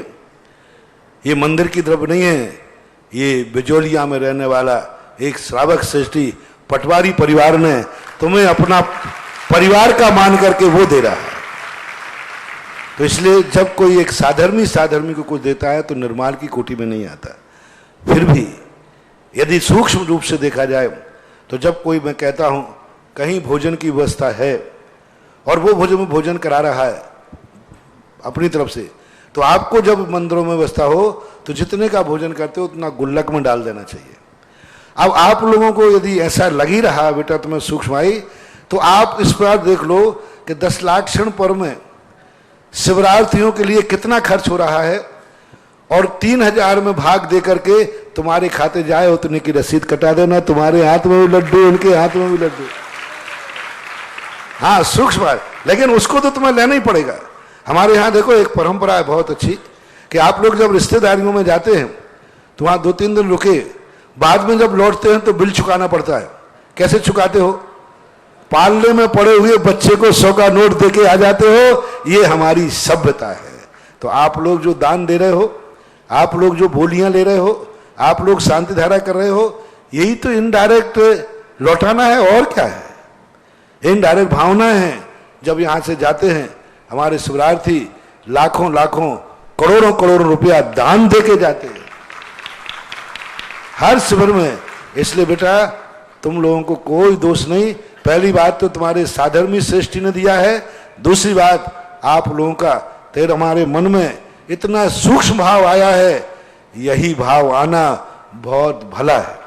ये मंदिर की द्रव्य नहीं है, ये बिजोलिया में रहने वाला एक श्रावक श्रेष्ठी पटवारी परिवार ने तुम्हें अपना परिवार का मान करके वो दे रहा है। तो इसलिए जब कोई एक साधर्मी को कुछ देता है तो निर्माल की कोटि में नहीं आता। फिर भी यदि सूक्ष्म रूप से देखा जाए तो जब कोई, मैं कहता हूं कहीं भोजन की व्यवस्था है और वो भोजन करा रहा है अपनी तरफ से, तो आपको जब मंदिरों में व्यवस्था हो तो जितने का भोजन करते हो उतना गुल्लक में डाल देना चाहिए। अब आप लोगों को यदि ऐसा लग ही रहा बेटा तुम्हें सूक्ष्म आई, तो आप इस पर देख लो कि 10 लाख क्षण पर्व में शिवरात्रियों के लिए कितना खर्च हो रहा है, और 3000 में भाग दे करके तुम्हारे खाते जाए उतने की रसीद कटा देना, तुम्हारे हाथ में भी लड्डू उनके हाथ में भी लड्डू। हाँ सूक्ष्म है, लेकिन उसको तो तुम्हें लेना ही पड़ेगा। हमारे यहाँ देखो एक परंपरा है बहुत अच्छी कि आप लोग जब रिश्तेदारियों में जाते हैं तो वहाँ 2-3 दिन रुके, बाद में जब लौटते हैं तो बिल चुकाना पड़ता है। कैसे चुकाते हो? पालने में पड़े हुए बच्चे को 100 का नोट देके आ जाते हो, ये हमारी सभ्यता है। तो आप लोग जो दान दे रहे हो, आप लोग जो बोलियां ले रहे हो, आप लोग शांति धारा कर रहे हो, यही तो इनडायरेक्ट लौटाना है, और क्या है? इनडायरेक्ट भावना है। जब यहाँ से जाते हैं हमारे शिवरार्थी लाखों लाखों करोड़ों करोड़ों रुपया दान दे के जाते हैं हर शिविर में। इसलिए बेटा तुम लोगों को कोई दोष नहीं। पहली बात तो तुम्हारे साधर्मी श्रेष्ठी ने दिया है, दूसरी बात आप लोगों का तेरे हमारे मन में इतना सूक्ष्म भाव आया है, यही भाव आना बहुत भला है।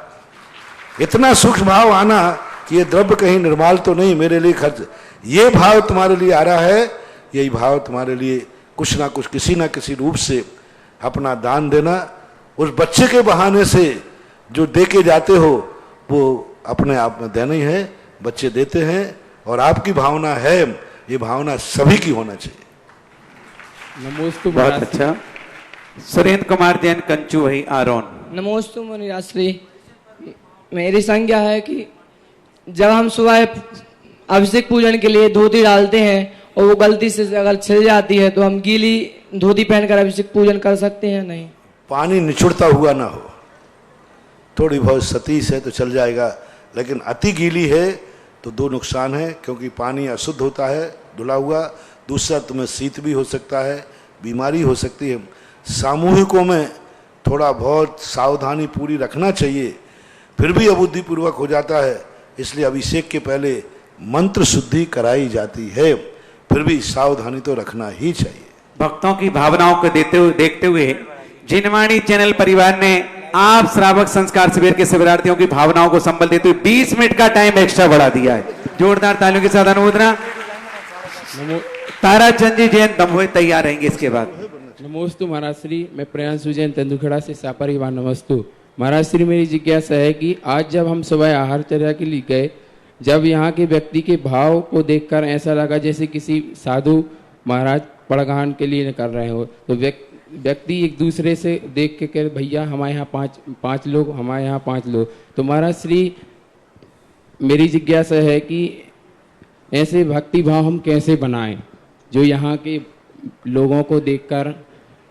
इतना सूक्ष्म भाव आना कि ये द्रव्य कहीं निर्माल तो नहीं, मेरे लिए खर्च, ये भाव तुम्हारे लिए आ रहा है, यही भाव तुम्हारे लिए कुछ ना कुछ किसी ना किसी रूप से अपना दान देना। उस बच्चे के बहाने से जो दे के जाते हो वो अपने आप में देना ही है, बच्चे देते हैं, और आपकी भावना है, ये भावना सभी की होना चाहिए। नमोस्तु। बहुत अच्छा। सुरेंद्र कुमार जैन कंचू भाई आरोन। नमोस्तु मुनिराश्री। मेरी संज्ञा है कि जब हम सुबह अभिषेक पूजन के लिए धोती डालते हैं और वो गलती से अगर छिल जाती है तो हम गीली धोती पहनकर अभिषेक पूजन कर सकते हैं? नहीं। पानी निचुड़ता हुआ ना हो थोड़ी बहुत सतीश है तो चल जाएगा, लेकिन अति गीली है तो दो नुकसान है, क्योंकि पानी अशुद्ध होता है धुला हुआ, दूसरा तुम्हें शीत भी हो सकता है, बीमारी हो सकती है। सामूहिकों में थोड़ा बहुत सावधानी पूरी रखना चाहिए, फिर भी अबुद्धिपूर्वक हो जाता है, इसलिए अभिषेक के पहले मंत्र शुद्धि कराई जाती है, फिर भी सावधानी तो रखना ही चाहिए। भक्तों की भावनाओं को देखते हुए जिनवाणी चैनल परिवार ने आप श्रावक संस्कार शिविर के शिविरार्थियों की भावनाओं को संबल देते हुए 20 मिनट का टाइम एक्स्ट्रा बढ़ा दिया है। जोरदार तालियों के साथ अनुमोदना। ताराचंद जी जैन दमोह तैयार रहेंगे इसके बाद। नमोस्तु महाराज श्री, मैं प्रियांशु जैन तेंदुखेड़ा से सापरिवार नमस्तु। महाराज श्री, मेरी जिज्ञासा है कि आज जब हम सुबह आहारचर्या के लिए गए, जब यहाँ के व्यक्ति के भाव को देखकर ऐसा लगा जैसे किसी साधु महाराज पड़गान के लिए कर रहे हो, तो व्यक्ति एक दूसरे से देख के कह भैया हमारे यहाँ पाँच लोग, हमारे यहाँ 5 लोग। तो महाराज श्री, मेरी जिज्ञासा है कि ऐसे भक्ति भाव हम कैसे बनाएं जो यहाँ के लोगों को देखकर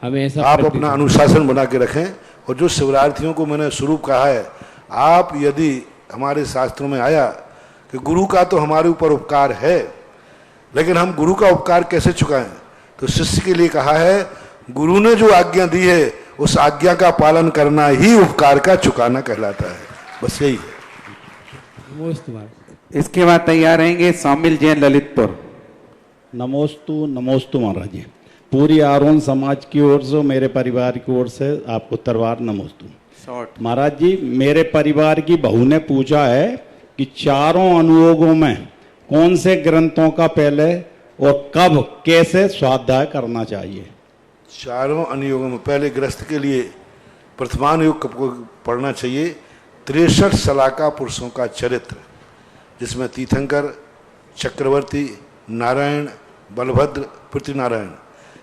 हमें ऐसा। आप अपना अनुशासन बना के रखें, और जो शिवरार्थियों को मैंने स्वरूप कहा है, आप यदि हमारे शास्त्रों में आया कि गुरु का तो हमारे ऊपर उपकार है, लेकिन हम गुरु का उपकार कैसे चुकाएं, तो शिष्य के लिए कहा है गुरु ने जो आज्ञा दी है उस आज्ञा का पालन करना ही उपकार का चुकाना कहलाता है। बस यही है। इसके बाद तैयार रहेंगे शामिल जैन ललितपुर। नमोस्तु नमोस्तु महाराज जी, पूरी आरोन समाज की ओर से, मेरे परिवार की ओर से आपको तरवार नमोस्तु। महाराज जी, मेरे परिवार की बहू ने पूछा है कि चारों अनुयोगों में कौन से ग्रंथों का पहले और कब कैसे स्वाध्याय करना चाहिए। चारों अनुयोगों में पहले गृहस्थ के लिए प्रथमानुयोग को पढ़ना चाहिए 63 सलाका पुरुषों का चरित्र, जिसमें तीर्थंकर, चक्रवर्ती, नारायण, बलभद्र, पृथ्वीनारायण,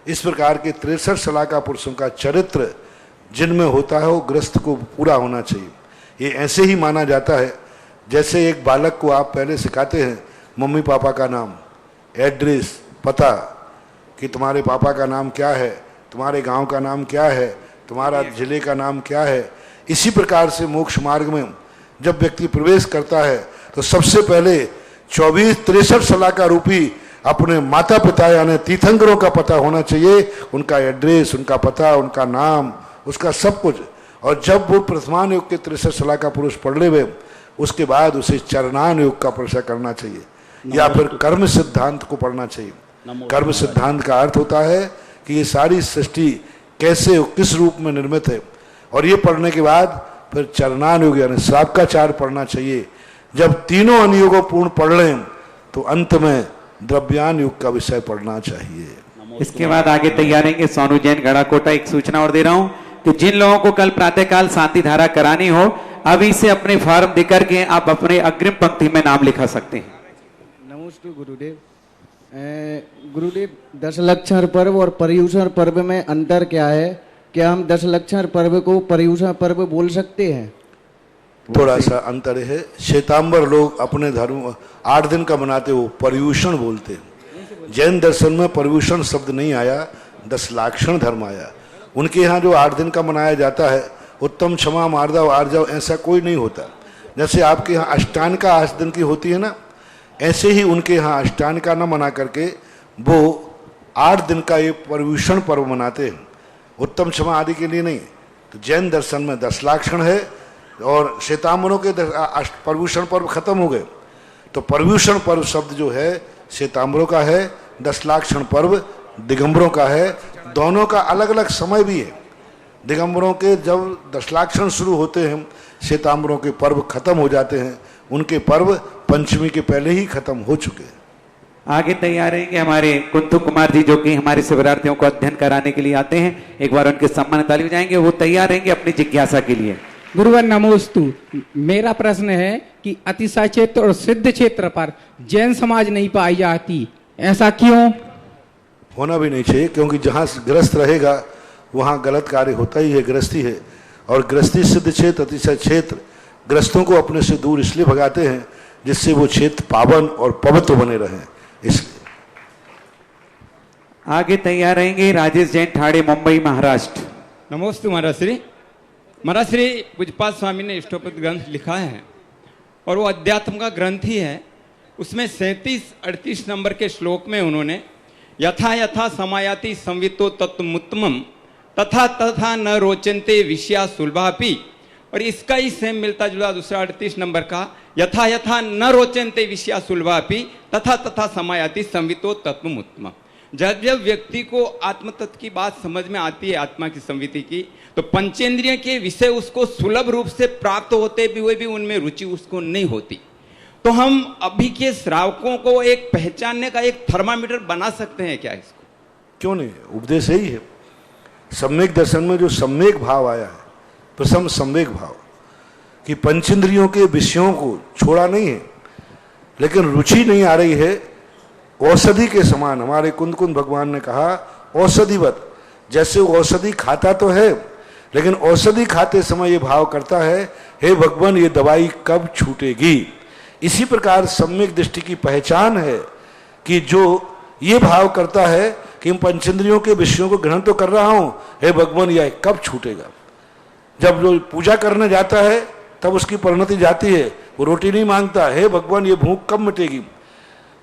इस प्रकार के 63 सलाका पुरुषों का चरित्र जिनमें होता है वो गृहस्थ को पूरा होना चाहिए। ये ऐसे ही माना जाता है जैसे एक बालक को आप पहले सिखाते हैं मम्मी पापा का नाम, एड्रेस, पता, कि तुम्हारे पापा का नाम क्या है, तुम्हारे गांव का नाम क्या है, तुम्हारा जिले का नाम क्या है। इसी प्रकार से मोक्ष मार्ग में जब व्यक्ति प्रवेश करता है तो सबसे पहले 24-63 सलाका रूपी अपने माता पिता यानी तीर्थंकरों का पता होना चाहिए, उनका एड्रेस, उनका पता, उनका नाम, उसका सब कुछ। और जब वो प्रथमान युग के 63 सलाका पुरुष पढ़ ले वे, उसके बाद उसे चरणान युग का परिचय करना चाहिए, या फिर कर्म सिद्धांत को पढ़ना चाहिए। कर्म सिद्धांत का अर्थ होता है कि ये सारी सृष्टि कैसे किस रूप में निर्मित है, और ये पढ़ने के बाद फिर चरणान युग यानी श्रावकाचार पढ़ना चाहिए। जब तीनों अनुयोगों पूर्ण पढ़ लें तो अंत में द्रव्यान युग का विषय पढ़ना चाहिए। इसके बाद आगे तैयार रहेंगे सोनू जैन गढ़ाकोटा। एक सूचना और दे रहा हूं कि जिन लोगों को कल प्रातःकाल शांति धारा करानी हो, अभी से अपने फॉर्म देकर के आप अपने अग्रिम पंक्ति में नाम लिखा सकते हैं। नमस्ते गुरुदेव। गुरुदेव, 10 लक्षण पर्व और पर्युषण पर्व में अंतर क्या है? क्या हम 10 लक्षण पर्व को पर्युषण पर्व बोल सकते हैं? थोड़ा सा अंतर है। श्वेतांबर लोग अपने धर्म 8 दिन का मनाते हो पर्युषण बोलते हैं। जैन दर्शन में पर्युषण शब्द नहीं आया, 10 लाक्षण धर्म आया। उनके यहाँ जो 8 दिन का मनाया जाता है, उत्तम, क्षमा, मार्दव, आर्जव, ऐसा कोई नहीं होता। जैसे आपके यहाँ अष्टांगिका 8 दिन की होती है ना, ऐसे ही उनके यहाँ अष्टांगिका न मना करके वो 8 दिन का ये पर्युषण पर्व मनाते हैं, उत्तम, क्षमा आदि के लिए नहीं। तो जैन दर्शन में 10 लाक्षण है, और श्वेतांबरों के पर्युषण पर्व खत्म हो गए। तो पर्युषण पर्व शब्द जो है श्वेतांबरों का है, 10 लाक्षण पर्व दिगंबरों का है। दोनों का अलग अलग समय भी है। दिगंबरों के जब 10 लाक्षण शुरू होते हैं, श्वेतांबरों के पर्व खत्म हो जाते हैं। उनके पर्व पंचमी के पहले ही खत्म हो चुके हैं। आगे तैयार रहेंगे हमारे कुंतु कुमार जी, जो कि हमारे शिविरार्थियों को अध्ययन कराने के लिए आते हैं। एक बार उनके सम्मान ताली बजाएंगे। वो तैयार रहेंगे अपनी जिज्ञासा के लिए। गुरुवर नमोस्तु। मेरा प्रश्न है कि अतिशय क्षेत्र और सिद्ध क्षेत्र पर जैन समाज नहीं पाई जाती, ऐसा क्यों? होना भी नहीं चाहिए, क्योंकि जहाँ ग्रस्त रहेगा वहाँ गलत कार्य होता ही है, गृहस्थी है। और गृहस्थी सिद्ध क्षेत्र, अतिशय क्षेत्र ग्रस्तों को अपने से दूर इसलिए भगाते हैं जिससे वो क्षेत्र पावन और पवित्र बने रहें, इसलिए। आगे तैयार रहेंगे राजेश जैन ठाणे, मुंबई, महाराष्ट्र। नमोस्तु महाराज श्री। महाराज श्री पूज्यपाद स्वामी ने इष्टोपद ग्रंथ लिखा है और वो अध्यात्म का ग्रंथ ही है। उसमें 37-38 नंबर के श्लोक में उन्होंने यथा यथा समायाति संवितो तत्वमुत्तमम तथा तथा न रोचन्ते विषया सुलभापि, और इसका ही सेम मिलता जुला दूसरा 38 नंबर का यथा यथा न रोचन्ते विषया सुलभापि तथा तथा समायाति संवितो तत्वमुत्तमम। जब जब व्यक्ति को आत्म तत्व की बात समझ में आती है, आत्मा की संविति की, तो पंचेंद्रिय के विषय उसको सुलभ रूप से प्राप्त होते हुए भी उनमें रुचि उसको नहीं होती। तो हम अभी के श्रावकों को एक पहचानने का एक थर्मामीटर बना सकते हैं क्या इसको? क्यों नहीं, उपदेश यही है। सम्यक दर्शन में जो सम्यक भाव आया है, प्रथम सम्यक भाव कि पंचेंद्रियों के विषयों को छोड़ा नहीं है, लेकिन रुचि नहीं आ रही है। औषधि के समान हमारे कुंद कुंद भगवान ने कहा औषधिवत, जैसे वो औषधि खाता तो है, लेकिन औषधि खाते समय ये भाव करता है, हे भगवान ये दवाई कब छूटेगी। इसी प्रकार सम्यक दृष्टि की पहचान है कि जो ये भाव करता है कि इन पंचेंद्रियों के विषयों को ग्रहण तो कर रहा हूं, हे भगवान यह कब छूटेगा। जब जो पूजा करने जाता है तब उसकी परिणति जाती है, वो रोटी नहीं मांगता, हे भगवान ये भूख कब मिटेगी।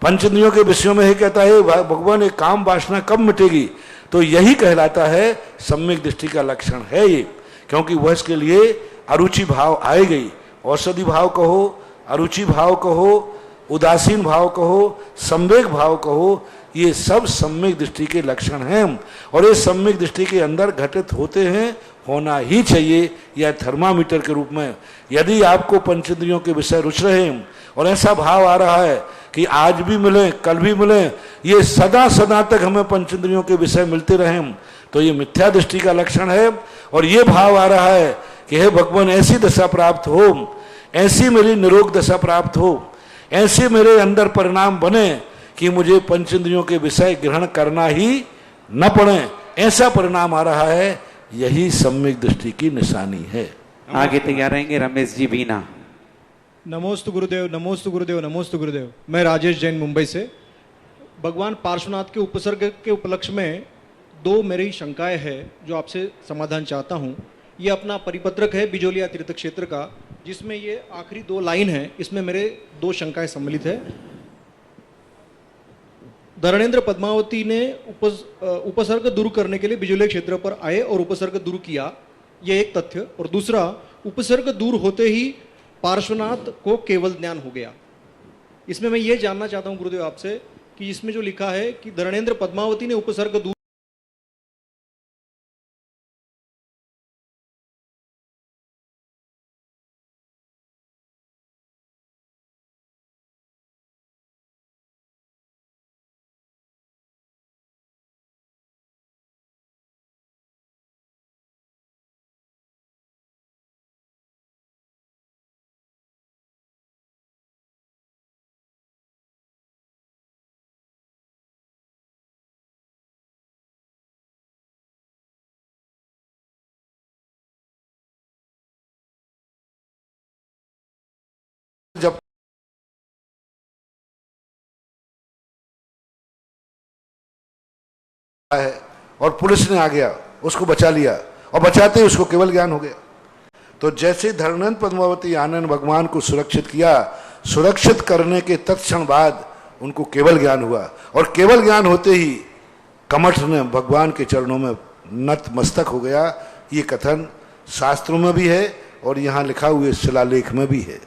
पंचेंद्रियों के विषयों में ही कहता है भगवान ये काम वासना कब मिटेगी। तो यही कहलाता है सम्यक दृष्टि का लक्षण है ये, क्योंकि वह इसके लिए अरुचि भाव आए गई। औषधि भाव कहो, अरुचि भाव कहो, उदासीन भाव कहो, सम्वेक भाव कहो, ये सब सम्यक दृष्टि के लक्षण हैं और ये सम्यक दृष्टि के अंदर घटित होते हैं, होना ही चाहिए। यह थर्मामीटर के रूप में यदि आपको पंचेंद्रियों के विषय रुच रहे हैं और ऐसा भाव आ रहा है कि आज भी मिले कल भी मिले, ये सदा सदा तक हमें पंचेंद्रियों के विषय मिलते रहें, तो ये मिथ्या दृष्टि का लक्षण है। और ये भाव आ रहा है कि हे भगवान ऐसी दशा प्राप्त हो, ऐसी मेरी निरोग दशा प्राप्त हो, ऐसे मेरे अंदर परिणाम बने कि मुझे पंचेंद्रियों के विषय ग्रहण करना ही न पड़े, ऐसा परिणाम आ रहा है। यही सम्यक दृष्टि की निशानी है। आगे तैयार रहेंगे रमेश जी बीना। नमोस्तु गुरुदेव, नमोस्तु गुरुदेव, नमोस्तु गुरुदेव। मैं राजेश जैन मुंबई से। भगवान पार्श्वनाथ के उपसर्ग के उपलक्ष्य में दो मेरी शंकाएं हैं जो आपसे समाधान चाहता हूं। ये अपना परिपत्रक है बिजोलिया तीर्थ क्षेत्र का, जिसमें ये आखिरी 2 लाइन है, इसमें मेरे 2 शंकाएं सम्मिलित है। धरणेन्द्र पद्मावती ने उपसर्ग दूर करने के लिए बिजोलिया क्षेत्र पर आए और उपसर्ग दूर किया, ये एक तथ्य। और दूसरा, उपसर्ग दूर होते ही पार्श्वनाथ को केवल ज्ञान हो गया। इसमें मैं ये जानना चाहता हूं गुरुदेव आपसे कि इसमें जो लिखा है कि धरणेन्द्र पद्मावती ने उपसर्ग दूर जब है और पुलिस ने आ गया उसको बचा लिया और बचाते ही उसको केवल ज्ञान हो गया। तो जैसे धरणेन्द्र पद्मावती आनंद भगवान को सुरक्षित किया, सुरक्षित करने के तत्क्षण बाद उनको केवल ज्ञान हुआ और केवल ज्ञान होते ही कमठ ने भगवान के चरणों में नतमस्तक हो गया। ये कथन शास्त्रों में भी है और यहाँ लिखा हुए शिलालेख में भी है।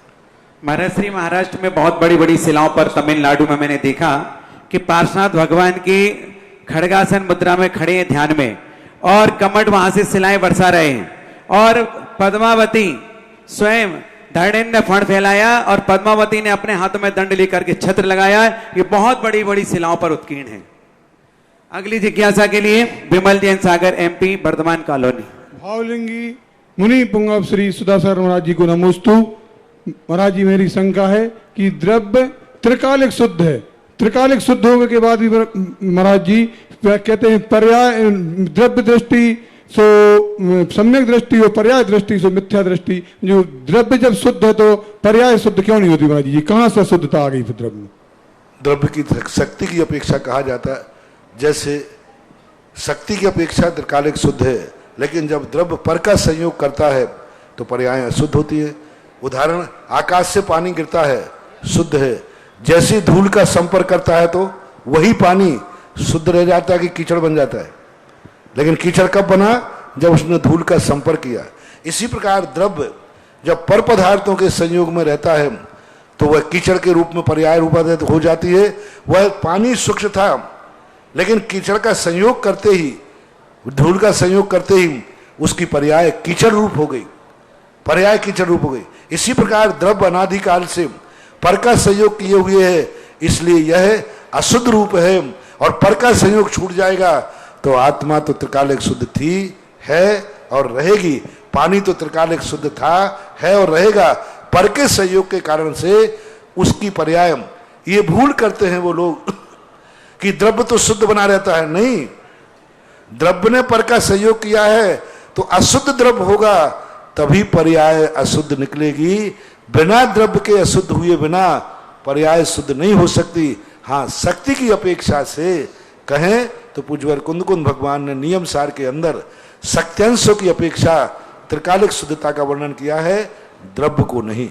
महाराज श्री महाराष्ट्र में बहुत बड़ी बड़ी शिलाओं पर तमिलनाडु में मैंने देखा कि पार्श्वनाथ भगवान की खड़गासन मुद्रा में खड़े हैं ध्यान में और कमठ वहां से शिलाएं बरसा रहे हैं और पद्मावती स्वयं धरणेन्द्र ने फण फैलाया और पद्मावती ने अपने हाथों में दंड लेकर के छत्र लगाया। ये बहुत बड़ी बड़ी शिलाओं पर उत्कीर्ण है। अगली जिज्ञासा के लिए विमल जैन सागर MP वर्धमान कॉलोनी। भावलिंगी मुनि पुंगव श्री सुधासर महाराज जी को नमोस्तु। महाराज जी मेरी शंका है कि द्रव्य त्रिकालिक शुद्ध है, त्रिकालिक शुद्ध होने के बाद भी महाराज जी कहते हैं पर्याय द्रव्य दृष्टि सो सम्यक दृष्टि और पर्याय दृष्टि सो मिथ्या दृष्टि। जो द्रव्य जब शुद्ध है तो पर्याय शुद्ध क्यों नहीं होती महाराज जी? कहां से शुद्धता आ गई फिर द्रव्य में? द्रव्य की शक्ति की अपेक्षा कहा जाता है, जैसे शक्ति की अपेक्षा त्रिकालिक शुद्ध है, लेकिन जब द्रव्य पर का संयोग करता है तो पर्याय अशुद्ध होती है। उदाहरण, आकाश से पानी गिरता है, शुद्ध है, जैसे धूल का संपर्क करता है तो वही पानी शुद्ध रह जाता है कि कीचड़ बन जाता है। लेकिन कीचड़ कब बना? जब उसने धूल का संपर्क किया। इसी प्रकार द्रव्य जब पर पदार्थों के संयोग में रहता है तो वह कीचड़ के रूप में पर्याय रूपांतरित हो जाती है। वह पानी सूक्ष्म था, लेकिन कीचड़ का संयोग करते ही, धूल का संयोग करते ही उसकी पर्याय कीचड़ रूप हो गई, पर्याय कीचड़ रूप हो गई। इसी प्रकार द्रव्य अनादिकाल से पर का संयोग किए हुए है, इसलिए यह अशुद्ध रूप है। और पर का संयोग छूट जाएगा तो आत्मा तो त्रिकालिक शुद्ध थी, है और रहेगी। पानी तो त्रिकालिक शुद्ध था, है और रहेगा। पर के संयोग के कारण से उसकी पर्याय, ये भूल करते हैं वो लोग कि द्रव्य तो शुद्ध बना रहता है। नहीं, द्रव्य ने पर का संयोग किया है तो अशुद्ध द्रव्य होगा, तभी पर्याय अशुद्ध निकलेगी। बिना द्रव्य के अशुद्ध हुए बिना पर्याय शुद्ध नहीं हो सकती। हाँ, शक्ति की अपेक्षा से कहें तो पूज्यवर कुंदकुंद भगवान ने नियम सार के अंदर शक्त्यांशों की अपेक्षा त्रिकालिक शुद्धता का वर्णन किया है, द्रव्य को नहीं।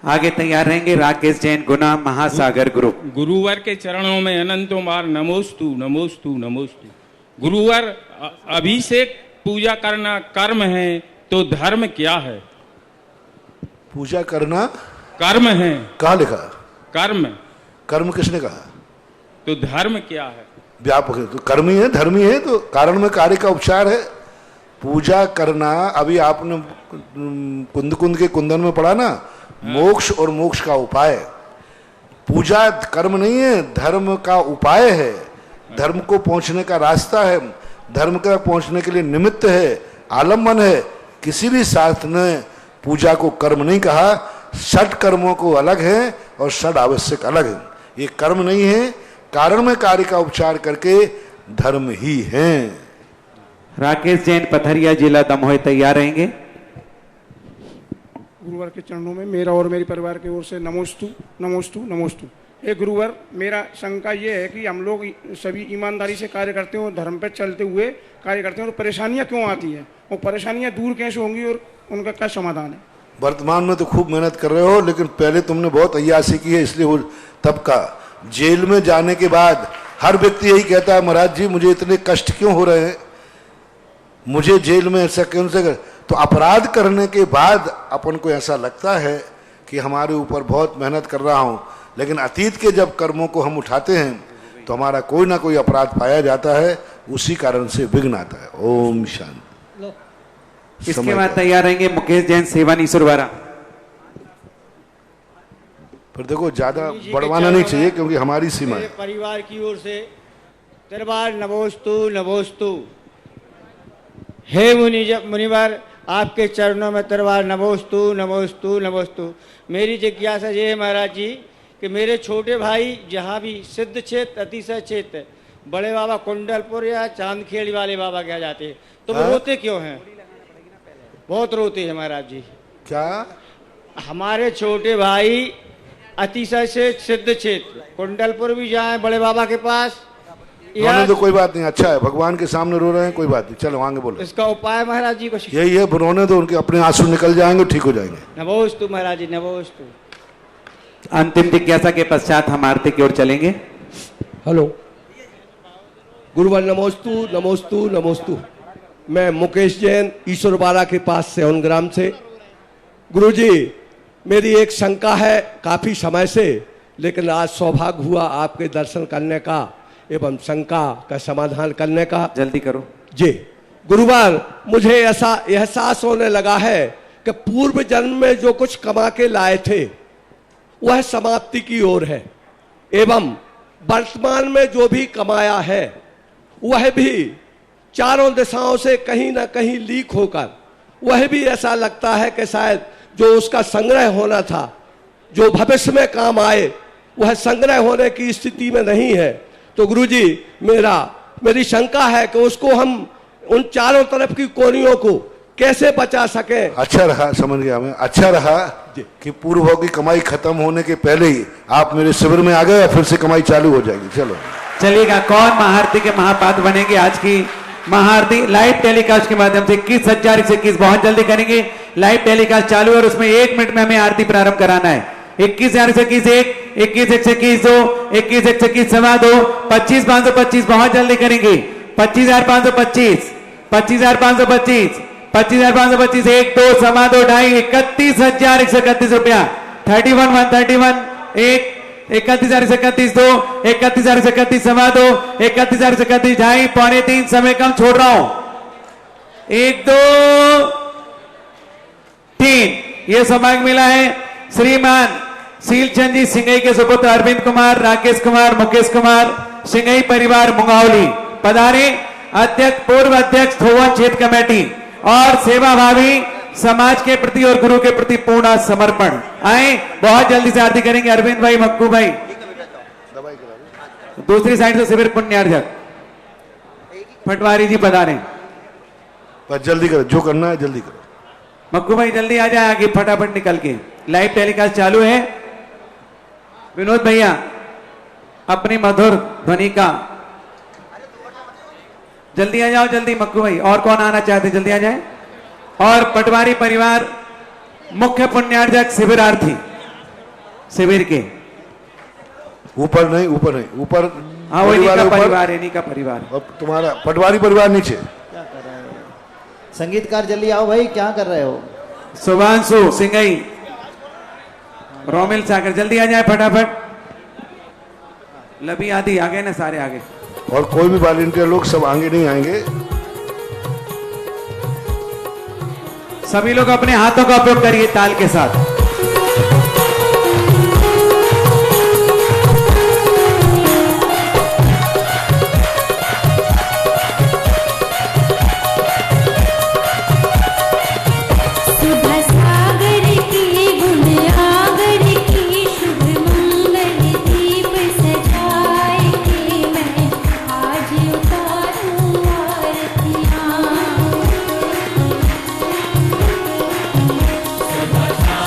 आगे तैयार रहेंगे राकेश जैन, गुना महासागर ग्रुप। गुरुवर के चरणों में अनंतों बार नमोस्तु नमोस्तु नमोस्तु। गुरुवर, अभिषेक पूजा करना कर्म है तो धर्म क्या है? पूजा करना कर्म है। कहाँ लिखा? कर्म। कर्म किसने कहा? तो धर्म क्या है? व्यापक है, तो कर्म ही है, धर्म ही है, तो कारण में कार्य का उपचार है। पूजा करना, अभी आपने कुंद के कुंदन में पढ़ा ना, मोक्ष और मोक्ष का उपाय। पूजा कर्म नहीं है, धर्म का उपाय है, धर्म को पहुंचने का रास्ता है, धर्म का पहुंचने के लिए निमित्त है, आलम्बन है। किसी भी शास्त्र ने पूजा को कर्म नहीं कहा। षट कर्मों को अलग है और षट आवश्यक अलग है। ये कर्म नहीं है, कारण में कार्य का उपचार करके धर्म ही है। राकेश जैन, पथरिया जिला, दमोह, तैयार रहेंगे। गुरुवर के चरणों में मेरा और मेरे परिवार की ओर से नमोस्तु नमोस्तु नमोस्तु। हे गुरुवर, मेरा शंका ये है कि हम लोग सभी ईमानदारी से कार्य करते हैं और धर्म पे चलते हुए कार्य करते हैं, और परेशानियां क्यों आती हैं, वो परेशानियां दूर कैसे होंगी और उनका क्या समाधान है? वर्तमान में तो खूब मेहनत कर रहे हो, लेकिन पहले तुमने बहुत अय्यासी की है, इसलिए वो तब का। जेल में जाने के बाद हर व्यक्ति यही कहता है, महाराज जी मुझे इतने कष्ट क्यों हो रहे हैं, मुझे जेल में ऐसा क्यों से कर? तो अपराध करने के बाद अपन को ऐसा लगता है कि हमारे ऊपर बहुत मेहनत कर रहा हूं, लेकिन अतीत के जब कर्मों को हम उठाते हैं तो हमारा कोई ना कोई अपराध पाया जाता है, उसी कारण से विघ्न आता है। ओम शांति। इसके बाद तैयार रहेंगे मुकेश जैन, सेवानी सुरवारा। फिर देखो, ज्यादा बढ़वाना नहीं चाहिए क्योंकि हमारी सीमा है। परिवार की ओर से दरबार नमोस्तु नमोस्तु। हे मुनिवर, आपके चरणों में दरबार नमोस्तु नमोस्तु नमोस्तु। मेरी जिज्ञासा ये है महाराज जी कि मेरे छोटे भाई जहाँ भी सिद्ध क्षेत्र, अतिशय क्षेत्र, बड़े बाबा कुंडलपुर या चांदखेड़ी वाले बाबा क्या जाते हैं, तो वो रोते क्यों हैं? बहुत रोते हैं महाराज जी। क्या? हमारे छोटे भाई अतिशय से सिद्ध क्षेत्र कुंडलपुर भी जाए बड़े बाबा के पास, या तो कोई बात नहीं, अच्छा है, भगवान के सामने रो रहे हैं, कोई बात नहीं, चलो आगे बोलो। इसका उपाय महाराज जी को यही है, रोने दो, उनके अपने आंसू निकल जाएंगे, ठीक हो जाएंगे। नमोस्तु महाराज जी, नमोस्तु। अंतिम जिज्ञासा के पश्चात हम आरती की ओर चलेंगे। हेलो गुरुवर, नमोस्तु नमोस्तु नमोस्तु। मैं मुकेश जैन, ईश्वरबारा के पास से सेवनग्राम से। गुरुजी, मेरी एक शंका है काफी समय से, लेकिन आज सौभाग्य हुआ आपके दर्शन करने का एवं शंका का समाधान करने का। जल्दी करो जी। गुरुवार, मुझे ऐसा एहसास होने लगा है कि पूर्व जन्म में जो कुछ कमा के लाए थे वह समाप्ति की ओर है, एवं वर्तमान में जो भी कमाया है वह भी चारों दिशाओं से कहीं ना कहीं लीक होकर वह भी ऐसा लगता है कि शायद जो उसका संग्रह होना था, जो भविष्य में काम आए, वह संग्रह होने की स्थिति में नहीं है। तो गुरुजी, मेरी शंका है कि उसको हम उन चारों तरफ की कोनियों को कैसे बचा सके। अच्छा रहा, समझ गया मैं, अच्छा रहा कि पूर्व की कमाई खत्म होने के पहले ही आप मेरे शिविर में आ गए, फिर से कमाई चालू हो जाएगी। चलो चलिएगा, कौन महाआरती के महापात्र बनेंगे? आज की महाआरती लाइव टेलीकास्ट के माध्यम से 21 से 21 बहुत जल्दी करेंगे। लाइव टेलीकास्ट चालू है और उसमें 1 मिनट में हमें आरती प्रारंभ कराना है। 21,121 1, 21,121 2, 21,121 सवा 2, 25,525 बहुत जल्दी करेंगे। 25,525, 25,525, 25,525 1 2 सवा 2 2.5 31,131 रुपया। 31,131 1, 31,131 2, 31,131 सवा 2, 31,131 2.5 पौने 3 समय कम छोड़ रहा हूं। 1 2 3 ये सौभाग्य मिला है श्रीमान सीलचंद जी सिंघई के सुपुत्र अरविंद कुमार, राकेश कुमार, मुकेश कुमार, सिंघई परिवार मुंगावली पधारे। अध्यक्ष पूर्व अध्यक्ष थोवन क्षेत्र कमेटी और सेवा भावी समाज के प्रति और गुरु के प्रति पूर्ण समर्पण। आए बहुत जल्दी से आरती करेंगे अरविंद भाई, मक्कू भाई। दूसरी साइड से शिविर पुण्यार्जक पटवारी जी पधारे। पर जल्दी करो, जो करना है जल्दी करो। मक्कू भाई जल्दी आ जाए आगे फटाफट निकल के। लाइव टेलीकास्ट चालू है। विनोद भैया अपनी मधुर ध्वनि का जल्दी आ जाओ, जल्दी मक्कू भाई। और कौन आना चाहते जल्दी आ जाए। और पटवारी परिवार मुख्य पुण्यार्जक शिविरार्थी शिविर के ऊपर नहीं, ऊपर नहीं, ऊपर। हाँ वो इन्हीं का परिवार, इन्हीं का परिवार। और तुम्हारा पटवारी परिवार नीचे। संगीतकार जल्दी आओ भाई, क्या कर रहे हो? सुभांशु सिंघई, रोमिल सागर जल्दी आ जाए फटाफट। लबी आदि आ गए ना सारे आगे। और कोई भी वॉलंटियर लोग सब आगे नहीं आएंगे। सभी लोग अपने हाथों का उपयोग करिए ताल के साथ।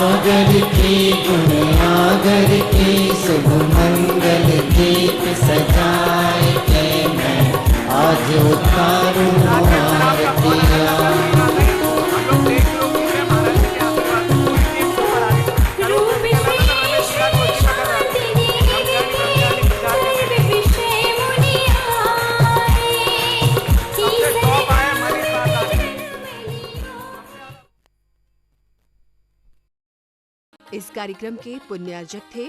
सागर की गुण आगर की शुभ मंगल दीप सजाए के मैं आज उतारूं आरतियां। इस कार्यक्रम के पुण्यार्जक थे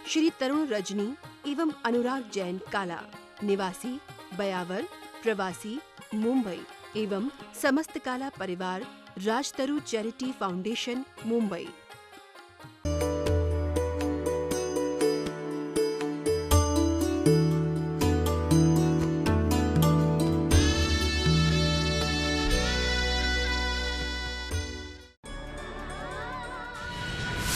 श्री तरुण रजनी एवं अनुराग जैन काला, निवासी बयावर, प्रवासी मुंबई एवं समस्त काला परिवार, राजतरु चैरिटी फाउंडेशन मुंबई।